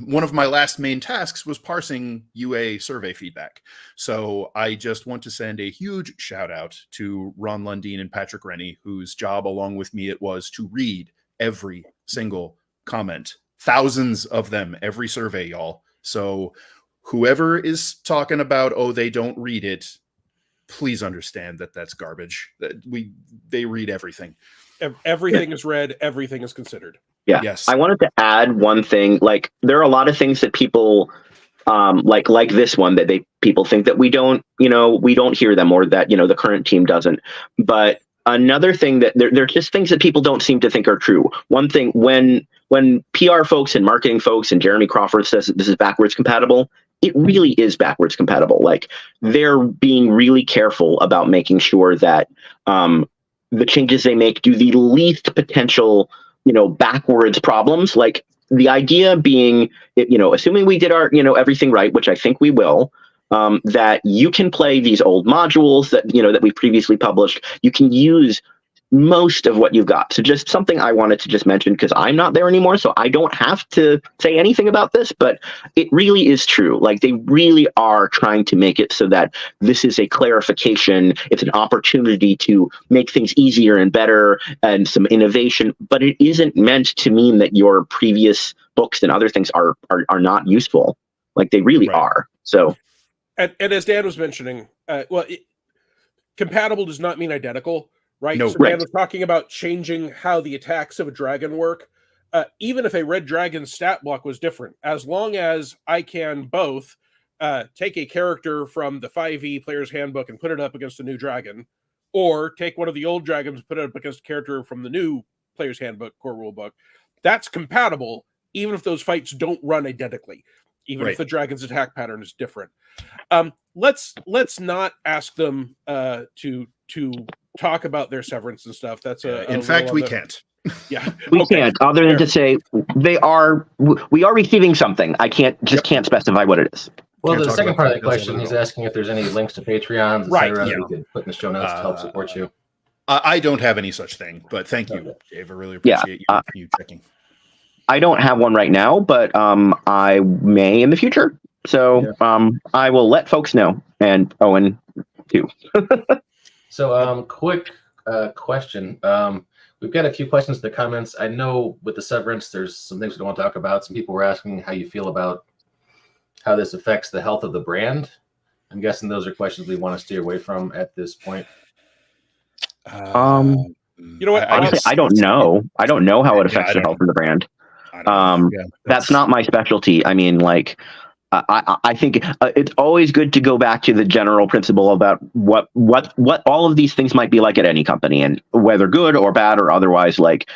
one of my last main tasks was parsing UA survey feedback. So I just want to send a huge shout out to Ron Lundeen and Patrick Rennie, whose job along with me it was to read every single comment, thousands of them, every survey, y'all. So whoever is talking about, oh, they don't read it, please understand that that's garbage. They read everything. Everything is read, everything is considered. Yeah. Yes. I wanted to add one thing. Like, there are a lot of things that people like this one that people think that we don't hear them, or that, you know, the current team doesn't. But another thing that they're just things that people don't seem to think are true. One thing, when PR folks and marketing folks and Jeremy Crawford says that this is backwards compatible, it really is backwards compatible. Like, they're being really careful about making sure that the changes they make do the least potential, backwards problems. Like, the idea being, assuming we did our, everything right, which I think we will, that you can play these old modules that we previously published. You can use most of what you've got. So just something I wanted to just mention, because I'm not there anymore, so I don't have to say anything about this, but it really is true. Like, they really are trying to make it so that this is a clarification. It's an opportunity to make things easier and better and some innovation, but it isn't meant to mean that your previous books and other things are not useful. Like, they really are. So, and as Dan was mentioning, compatible does not mean identical. Right. No, so Dan was talking about changing how the attacks of a dragon work. Even if a red dragon stat block was different, as long as I can both take a character from the 5e player's handbook and put it up against a new dragon, or take one of the old dragons and put it up against a character from the new player's handbook core rulebook, that's compatible, even if those fights don't run identically, even if the dragon's attack pattern is different. Let's not ask them to talk about their severance and stuff. That's in fact, we can't. Yeah, we can't. Other than to say we are receiving something. I can't specify what it is. Well, the second part of the question, he's asking if there's any links to Patreons, etc. Yeah. We could put in the show notes to help support you. I don't have any such thing, but thank you, Dave. I really appreciate you checking. I don't have one right now, but I may in the future. So I will let folks know, and Owen too. So, quick question. We've got a few questions in the comments. I know with the severance, there's some things we don't want to talk about. Some people were asking how you feel about how this affects the health of the brand. I'm guessing those are questions we want to steer away from at this point. You know what? Honestly, I don't know. I don't know how it affects the health of the brand. That's not my specialty. I mean, like, I think it's always good to go back to the general principle about what all of these things might be like at any company, and whether good or bad or otherwise. Like,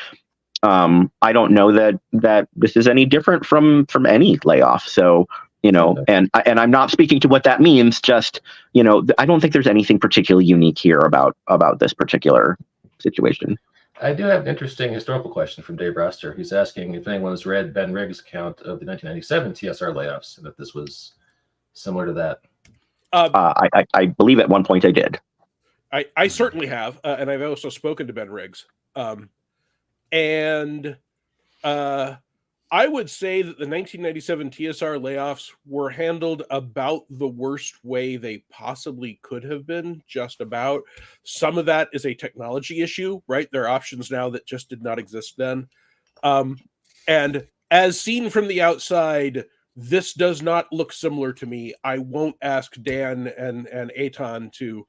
I don't know that this is any different from any layoff. So, and I'm not speaking to what that means. Just, I don't think there's anything particularly unique here about this particular situation. I do have an interesting historical question from Dave Roster. He's asking if anyone's read Ben Riggs' account of the 1997 TSR layoffs, and if this was similar to that. I believe at one point I did. I certainly have, and I've also spoken to Ben Riggs. And I would say that the 1997 TSR layoffs were handled about the worst way they possibly could have been, just about. Some of that is a technology issue, right? There are options now that just did not exist then. And as seen from the outside, this does not look similar to me. I won't ask Dan and Eytan to,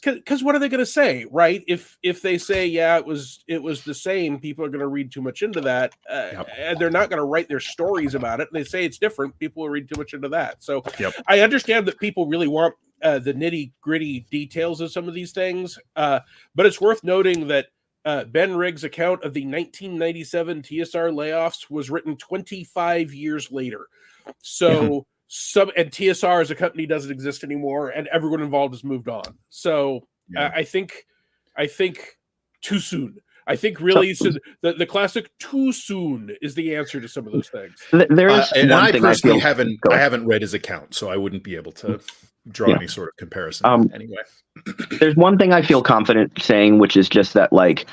because what are they going to say, right? If they say, yeah, it was the same, people are going to read too much into that, and they're not going to write their stories about it. And they say it's different, people will read too much into that. So I understand that people really want the nitty gritty details of some of these things, but it's worth noting that Ben Riggs' account of the 1997 TSR layoffs was written 25 years later. So. And TSR as a company doesn't exist anymore, and everyone involved has moved on. So I think too soon. I think really the classic too soon is the answer to some of those things. There is and one I thing personally haven't read his account, so I wouldn't be able to draw any sort of comparison. Anyway, there's one thing I feel confident saying, which is just that, like,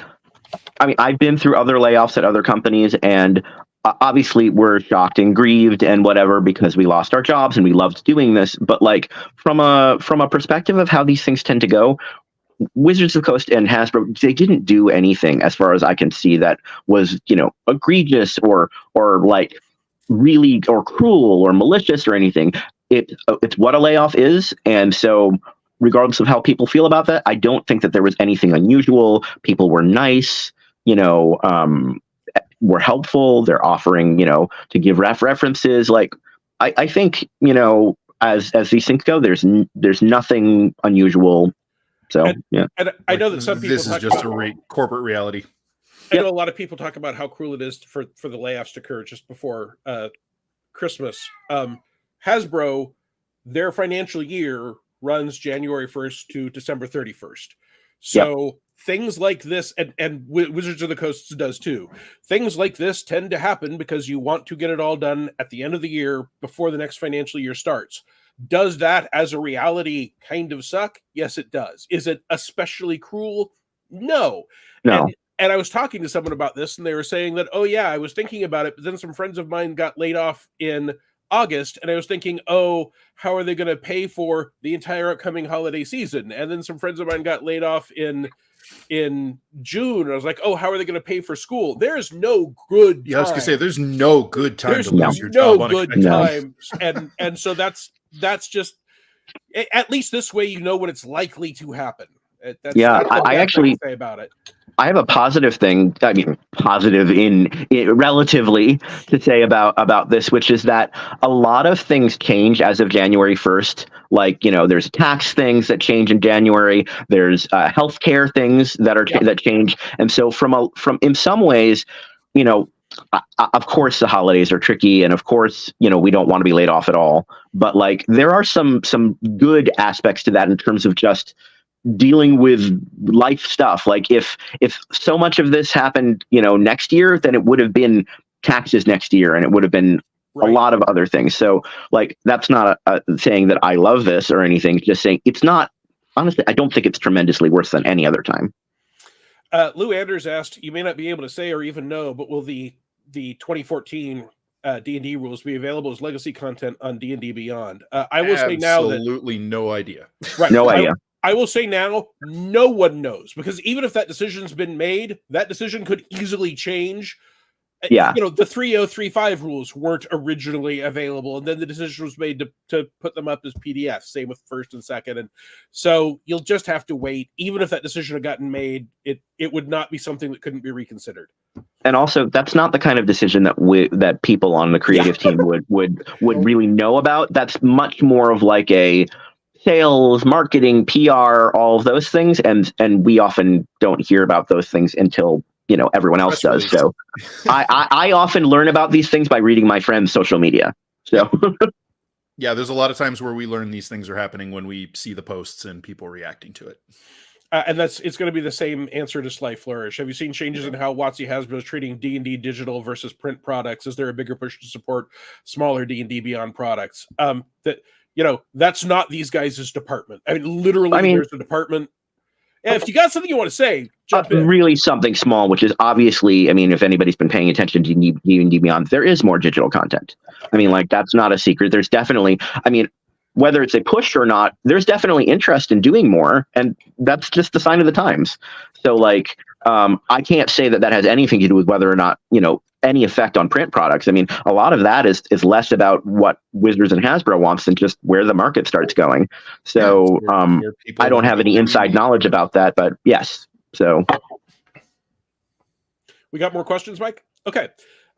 I mean, I've been through other layoffs at other companies, and obviously we're shocked and grieved and whatever because we lost our jobs and we loved doing this. But like from a perspective of how these things tend to go, Wizards of the Coast and Hasbro, they didn't do anything as far as I can see that was, egregious or like really or cruel or malicious or anything. It's what a layoff is. And so regardless of how people feel about that, I don't think that there was anything unusual. People were nice, were helpful. They're offering, to give references. Like, I think, as these things go, there's nothing unusual So yeah, and I know that some people this is talk just about, a corporate reality. I know a lot of people talk about how cruel it is for the layoffs to occur just before Christmas. Hasbro, their financial year runs January 1st to December 31st. So things like this, and Wizards of the Coast does too. Things like this tend to happen because you want to get it all done at the end of the year before the next financial year starts. Does that as a reality kind of suck? Yes, it does. Is it especially cruel? No. And I was talking to someone about this, and they were saying that, oh yeah, I was thinking about it, but then some friends of mine got laid off in August, and I was thinking, oh, how are they going to pay for the entire upcoming holiday season? And then some friends of mine got laid off in June, and I was like, oh, how are they going to pay for school? There's no good time. I was going to say, there's no good time There's to lose your no job good unexpectedly. time, and so that's just, at least this way you know what it's likely to happen. That's I actually say about it. I have a positive thing. I mean, positive in relatively to say about this, which is that a lot of things change as of January 1st. Like, there's tax things that change in January. There's healthcare things that are that change, and so from in some ways, of course the holidays are tricky, and of course we don't want to be laid off at all. But like there are some good aspects to that in terms of just dealing with life stuff. Like if so much of this happened next year, then it would have been taxes next year, and it would have been a lot of other things. So like that's not a saying that I love this or anything, just saying it's not. Honestly, I don't think it's tremendously worse than any other time. Lou Anders asked, you may not be able to say or even know, but will the 2014 D&D rules be available as legacy content on D&D Beyond? I will say now that absolutely no idea. Right, no idea. I will say now, no one knows, because even if that decision's been made, that decision could easily change. Yeah. The 3035 rules weren't originally available, and then the decision was made to put them up as PDFs, same with first and second. And so you'll just have to wait. Even if that decision had gotten made, it would not be something that couldn't be reconsidered. And also, that's not the kind of decision that people on the creative team would really know about. That's much more of like a sales, marketing, PR, all of those things, and we often don't hear about those things until everyone else does. So I often learn about these things by reading my friends' social media. So yeah, there's a lot of times where we learn these things are happening when we see the posts and people reacting to it. And it's going to be the same answer to Sly Flourish. Have you seen changes in how WOTC Hasbro is treating D&D digital versus print products? Is there a bigger push to support smaller D&D Beyond products? That's not these guys' department. I mean, literally, there's a department. And if you got something you want to say, jump in. Really something small, which is obviously, I mean, if anybody's been paying attention to D&D Beyond, there is more digital content. I mean, like, that's not a secret. There's definitely, I mean, whether it's a push or not, there's definitely interest in doing more, and that's just the sign of the times. So, like, I can't say that has anything to do with whether or not, any effect on print products. I mean, a lot of that is less about what Wizards and Hasbro wants than just where the market starts going. So I don't have any inside knowledge about that, but yes. So we got more questions, Mike? Okay.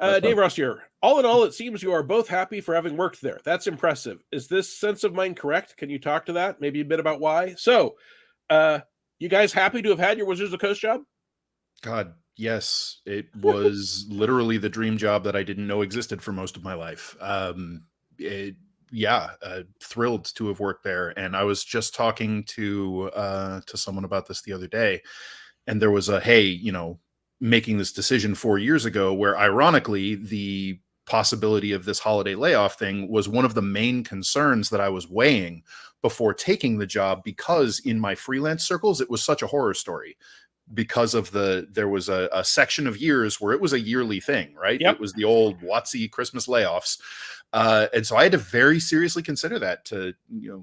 Dave Ross here. All in all, it seems you are both happy for having worked there. That's impressive. Is this sense of mine correct? Can you talk to that? Maybe a bit about why? So you guys happy to have had your Wizards of the Coast job? God, yes. It was literally the dream job that I didn't know existed for most of my life. Thrilled to have worked there. And I was just talking to someone about this the other day, and there was making this decision 4 years ago, where ironically the possibility of this holiday layoff thing was one of the main concerns that I was weighing before taking the job, because in my freelance circles, it was such a horror story. Because of there was a section of years where it was a yearly thing, right? Yep. It was the old WOTC Christmas layoffs. And so I had to very seriously consider that, to,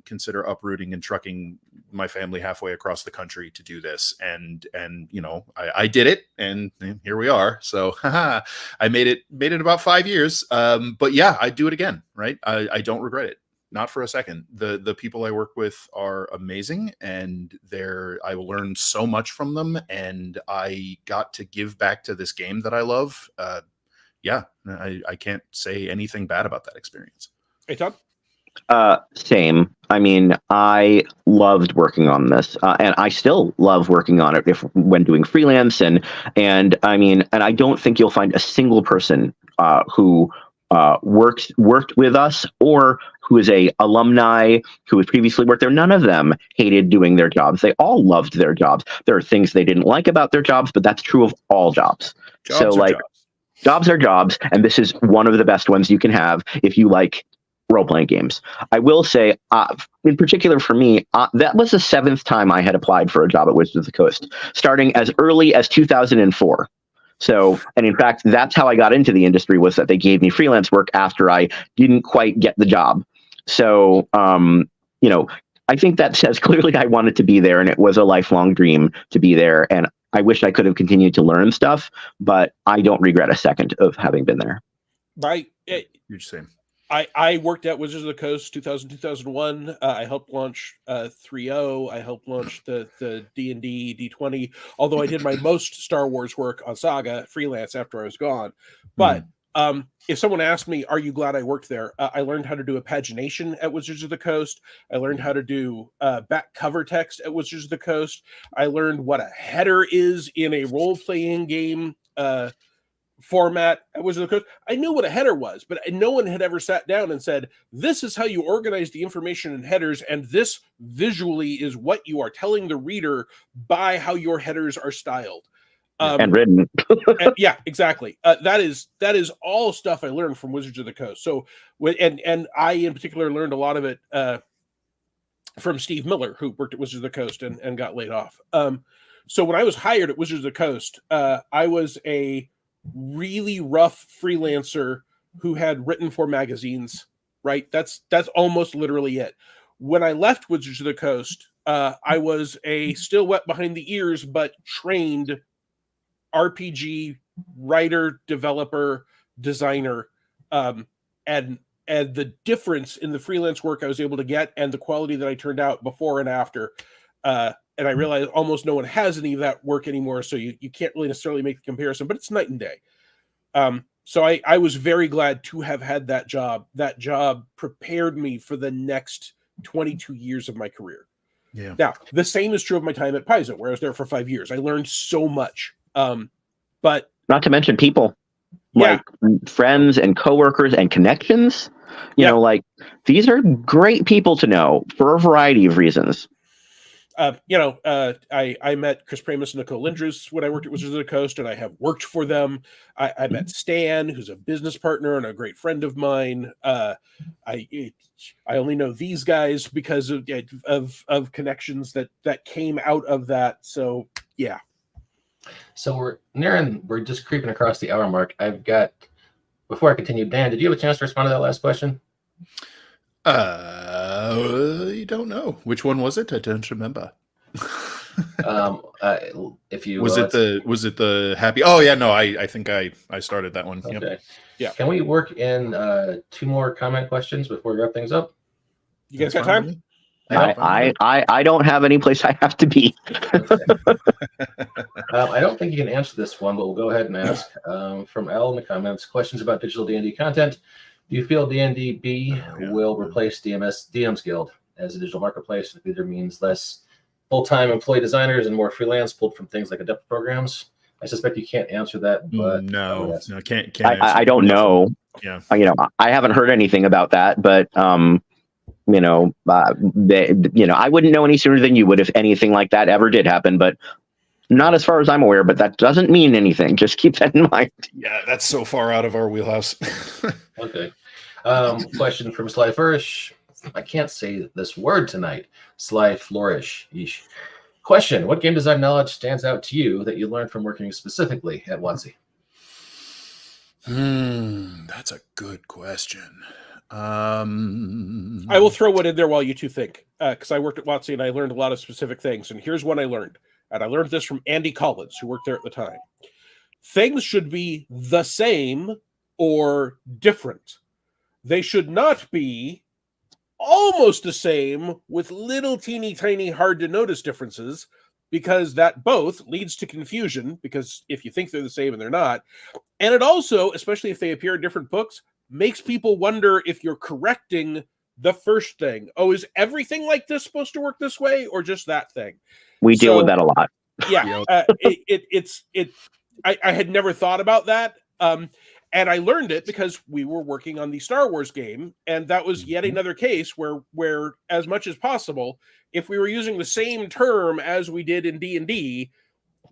consider uprooting and trucking my family halfway across the country to do this. And I did it, and here we are. So I made it about 5 years. But yeah, I'd do it again. Right. I don't regret it. Not for a second. The people I work with are amazing, and I learned so much from them, and I got to give back to this game that I love. I can't say anything bad about that experience. Hey, Todd? Same. I mean, I loved working on this, and I still love working on it when doing freelance. And I mean, and I don't think you'll find a single person who worked with us or who is a alumni who has previously worked there. None of them hated doing their jobs. They all loved their jobs. There are things they didn't like about their jobs, but that's true of all jobs. Jobs are jobs, and this is one of the best ones you can have if you like role-playing games. I will say, in particular for me, that was the 7th time I had applied for a job at Wizards of the Coast, starting as early as 2004. So, and in fact, that's how I got into the industry, was that they gave me freelance work after I didn't quite get the job. So, I think that says clearly I wanted to be there, and it was a lifelong dream to be there. And I wish I could have continued to learn stuff, but I don't regret a second of having been there. Huge same. I worked at Wizards of the Coast 2000, 2001. I helped launch 3.0. I helped launch the D&D, D20, although I did my most Star Wars work on Saga freelance after I was gone. But if someone asked me, are you glad I worked there? I learned how to do a pagination at Wizards of the Coast. I learned how to do back cover text at Wizards of the Coast. I learned what a header is in a role-playing game format at Wizards of the Coast. I knew what a header was, but no one had ever sat down and said, this is how you organize the information in headers, and this visually is what you are telling the reader by how your headers are styled. And written. Yeah, exactly. That is all stuff I learned from Wizards of the Coast. So, and I in particular learned a lot of it from Steve Miller, who worked at Wizards of the Coast and got laid off. So when I was hired at Wizards of the Coast, I was a really rough freelancer who had written for magazines, right? That's almost literally it. When I left Wizards of the Coast, I was a still wet behind the ears, but trained RPG writer, developer, designer. And the difference in the freelance work I was able to get and the quality that I turned out before and after, and I realize almost no one has any of that work anymore, so you can't really necessarily make the comparison, but it's night and day. So I was very glad to have had that job. That job prepared me for the next 22 years of my career. Yeah. Now, the same is true of my time at Paizo, where I was there for 5 years. I learned so much. But not to mention people, like friends and coworkers and connections. You know, like these are great people to know for a variety of reasons. I met Chris Pramus and Nicole Lindrus when I worked at Wizards of the Coast, and I have worked for them. I met Stan, who's a business partner and a great friend of mine. I only know these guys because of connections that came out of that. So yeah. So we're just creeping across the hour mark. Before I continue, Dan, did you have a chance to respond to that last question? You don't know. Which one was it? I don't remember. If you was it the happy? Oh yeah, no, I think I started that one. Okay. Yep. Yeah. Can we work in 2 more comment questions before we wrap things up? You guys got time? I don't have any place I have to be. Okay. I don't think you can answer this one, but we'll go ahead and ask. From Al in the comments, questions about digital D&D content. Do you feel D&D will replace DM's Guild as a digital marketplace? It either means less full-time employee designers and more freelance pulled from things like adept programs. I suspect you can't answer that, but no, can't. I don't know. Yeah, I haven't heard anything about that, but I wouldn't know any sooner than you would if anything like that ever did happen. But not as far as I'm aware. But that doesn't mean anything. Just keep that in mind. Yeah, that's so far out of our wheelhouse. Okay. Question from Sly Flourish. I can't say this word tonight. Sly Flourish. Yeesh. Question: what game design knowledge stands out to you that you learned from working specifically at WOTC? That's a good question. I will throw one in there while you two think, because I worked at WOTC and I learned a lot of specific things. And here's one I learned. And I learned this from Andy Collins, who worked there at the time. Things should be the same or different. They should not be almost the same with little teeny tiny hard to notice differences, because that both leads to confusion, because if you think they're the same and they're not, and it also, especially if they appear in different books, makes people wonder if you're correcting the first thing. Oh, is everything like this supposed to work this way, or just that thing? We deal with that a lot. Yeah, I had never thought about that. And I learned it because we were working on the Star Wars game, and that was yet another case where as much as possible, if we were using the same term as we did in D&D,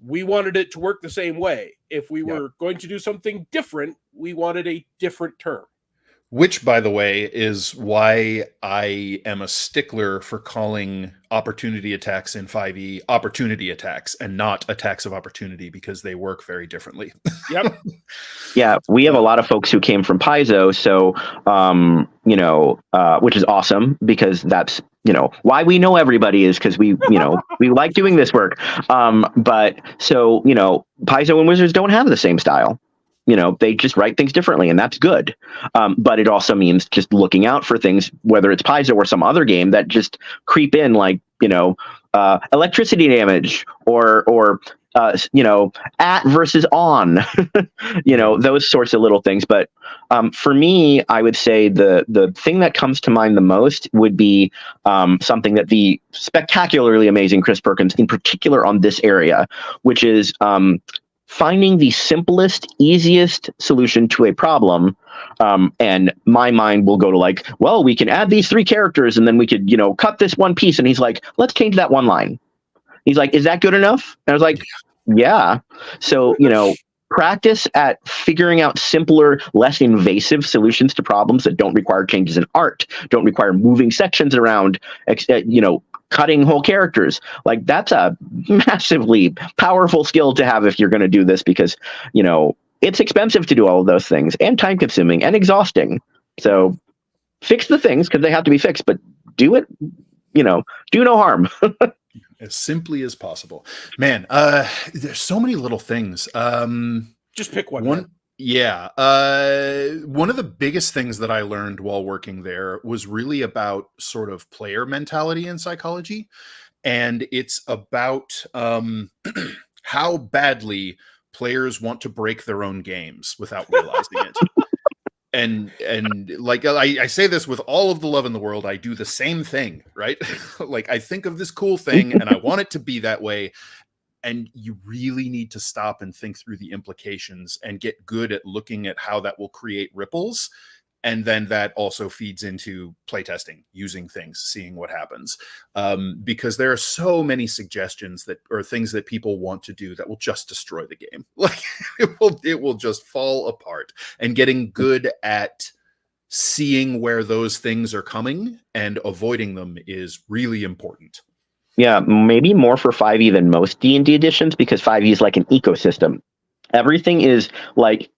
we wanted it to work the same way. If we were going to do something different, we wanted a different term. Which, by the way, is why I am a stickler for calling opportunity attacks in 5e opportunity attacks and not attacks of opportunity, because they work very differently. Yep. Yeah, we have a lot of folks who came from Paizo, so which is awesome, because that's why we know everybody is because we we like doing this work. But so Paizo and Wizards don't have the same style. They just write things differently, and that's good. But it also means just looking out for things, whether it's Paizo or some other game that just creep in, like, electricity damage or at versus on, those sorts of little things. But for me, I would say the thing that comes to mind the most would be something that the spectacularly amazing Chris Perkins, in particular on this area, which is finding the simplest, easiest solution to a problem. And my mind will go to like, well, we can add these 3 characters and then we could, cut this one piece. And he's like, let's change that one line. He's like, is that good enough? And I was like, yeah. So, practice at figuring out simpler, less invasive solutions to problems that don't require changes in art, don't require moving sections around, cutting whole characters. Like, that's a massively powerful skill to have if you're going to do this, because, it's expensive to do all of those things, and time consuming and exhausting. So fix the things because they have to be fixed, but do it, do no harm. As simply as possible. Man, there's so many little things. Just pick one. Yeah. One of the biggest things that I learned while working there was really about sort of player mentality and psychology. And it's about how badly players want to break their own games without realizing it. And like, I say this with all of the love in the world, I do the same thing, right? Like, I think of this cool thing and I want it to be that way. And you really need to stop and think through the implications and get good at looking at how that will create ripples. And then that also feeds into playtesting, using things, seeing what happens. Because there are so many suggestions or things that people want to do that will just destroy the game. Like, it will just fall apart. And getting good at seeing where those things are coming and avoiding them is really important. Yeah, maybe more for 5e than most D&D editions, because 5e is like an ecosystem. Everything is like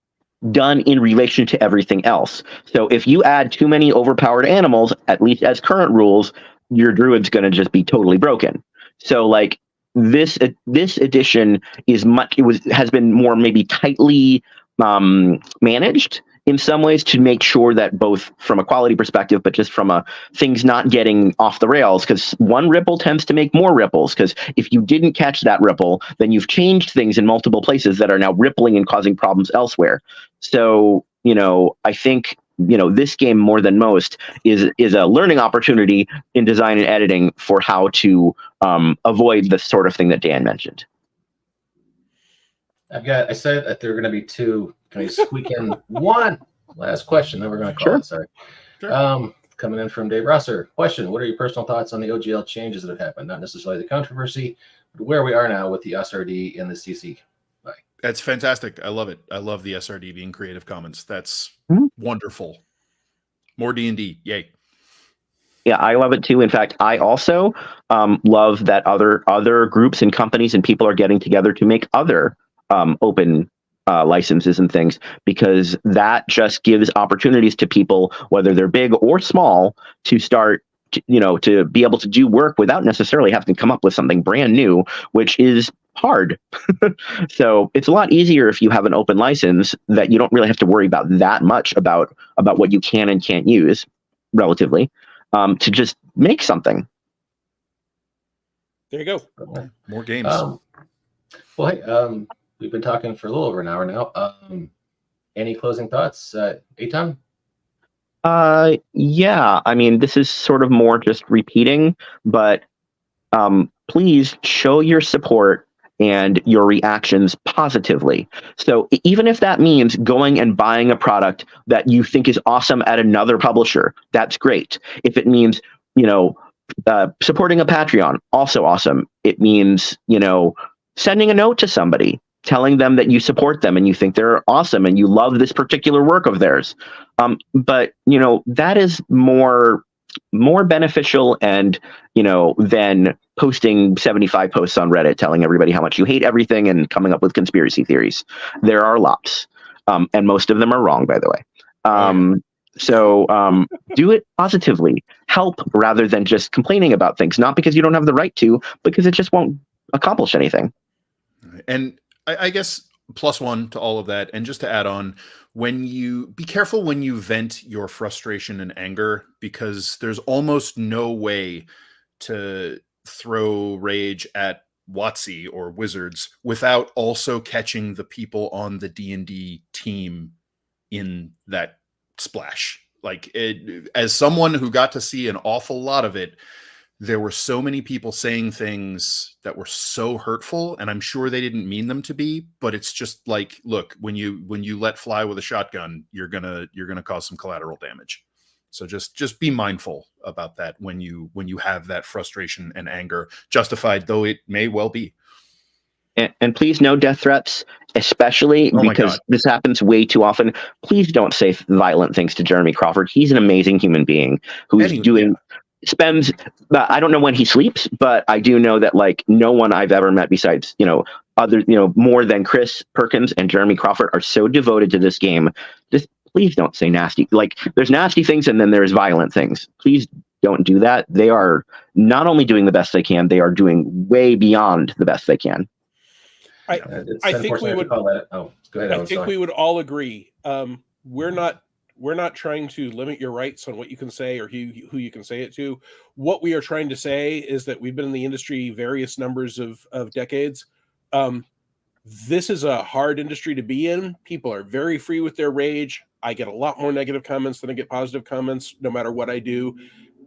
done in relation to everything else. So if you add too many overpowered animals, at least as current rules, your druid's going to just be totally broken. So like this edition has been more maybe tightly managed in some ways to make sure that both from a quality perspective, but just from things not getting off the rails, because one ripple tends to make more ripples, because if you didn't catch that ripple, then you've changed things in multiple places that are now rippling and causing problems elsewhere. So, I think, this game more than most is a learning opportunity in design and editing for how to avoid the sort of thing that Dan mentioned. I said that there are going to be 2. Can I squeak in one last question? Then we're going to call it. Sorry. Sure. Coming in from Dave Rosser. Question: what are your personal thoughts on the OGL changes that have happened? Not necessarily the controversy, but where we are now with the SRD and the CC. Bye. That's fantastic. I love it. I love the SRD being Creative Commons. That's wonderful. More D&D. Yay. Yeah, I love it too. In fact, I also love that other groups and companies and people are getting together to make other open licenses and things, because that just gives opportunities to people, whether they're big or small, to start to be able to do work without necessarily having to come up with something brand new, which is hard. So it's a lot easier if you have an open license that you don't really have to worry about that much about what you can and can't use relatively, to just make something. There you go. More games. Well, hey, we've been talking for a little over an hour now. Any closing thoughts, Eytan? Yeah. I mean, this is sort of more just repeating, but please show your support and your reactions positively. So even if that means going and buying a product that you think is awesome at another publisher, that's great. If it means, supporting a Patreon, also awesome. It means, sending a note to somebody, telling them that you support them and you think they're awesome and you love this particular work of theirs. But that is more beneficial and than posting 75 posts on Reddit telling everybody how much you hate everything and coming up with conspiracy theories. There are lots, and most of them are wrong, by the way. So do it positively. Help rather than just complaining about things, not because you don't have the right to, because it just won't accomplish anything. And I guess +1 to all of that, and just to add on, be careful when you vent your frustration and anger, because there's almost no way to throw rage at WOTC or Wizards without also catching the people on the D&D team in that splash. Like, as someone who got to see an awful lot of it, there were so many people saying things that were so hurtful, and I'm sure they didn't mean them to be, but it's just like, look, when you let fly with a shotgun, you're gonna cause some collateral damage. So just be mindful about that when you have that frustration and anger, justified though it may well be. And please, no death threats, especially because this happens way too often. Please don't say violent things to Jeremy Crawford. He's an amazing human being who's spends, I don't know when he sleeps, but I do know that no one I've ever met besides, other, more than Chris Perkins and Jeremy Crawford are so devoted to this game. Just please don't say nasty. There's nasty things and then there's violent things. Please don't do that. They are not only doing the best they can, they are doing way beyond the best they can. I think we would. Go ahead. I think we would all agree. We're not trying to limit your rights on what you can say or who you can say it to. What we are trying to say is that we've been in the industry various numbers of decades. This is a hard industry to be in. People are very free with their rage. I get a lot more negative comments than I get positive comments, no matter what I do.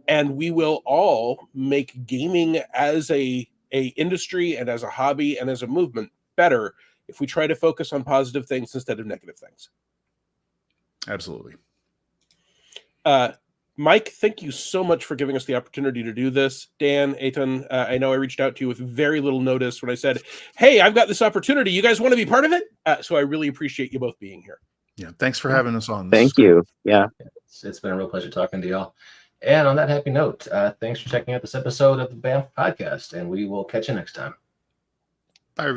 And we will all make gaming as a industry and as a hobby and as a movement better if we try to focus on positive things instead of negative things. Absolutely. Mike, thank you so much for giving us the opportunity to do this. Dan, Eytan, I know I reached out to you with very little notice when I said, hey, I've got this opportunity. You guys want to be part of it? So I really appreciate you both being here. Yeah, thanks for having us on. Thank you. Yeah. It's been a real pleasure talking to y'all. And on that happy note, thanks for checking out this episode of the BAMF podcast, and we will catch you next time.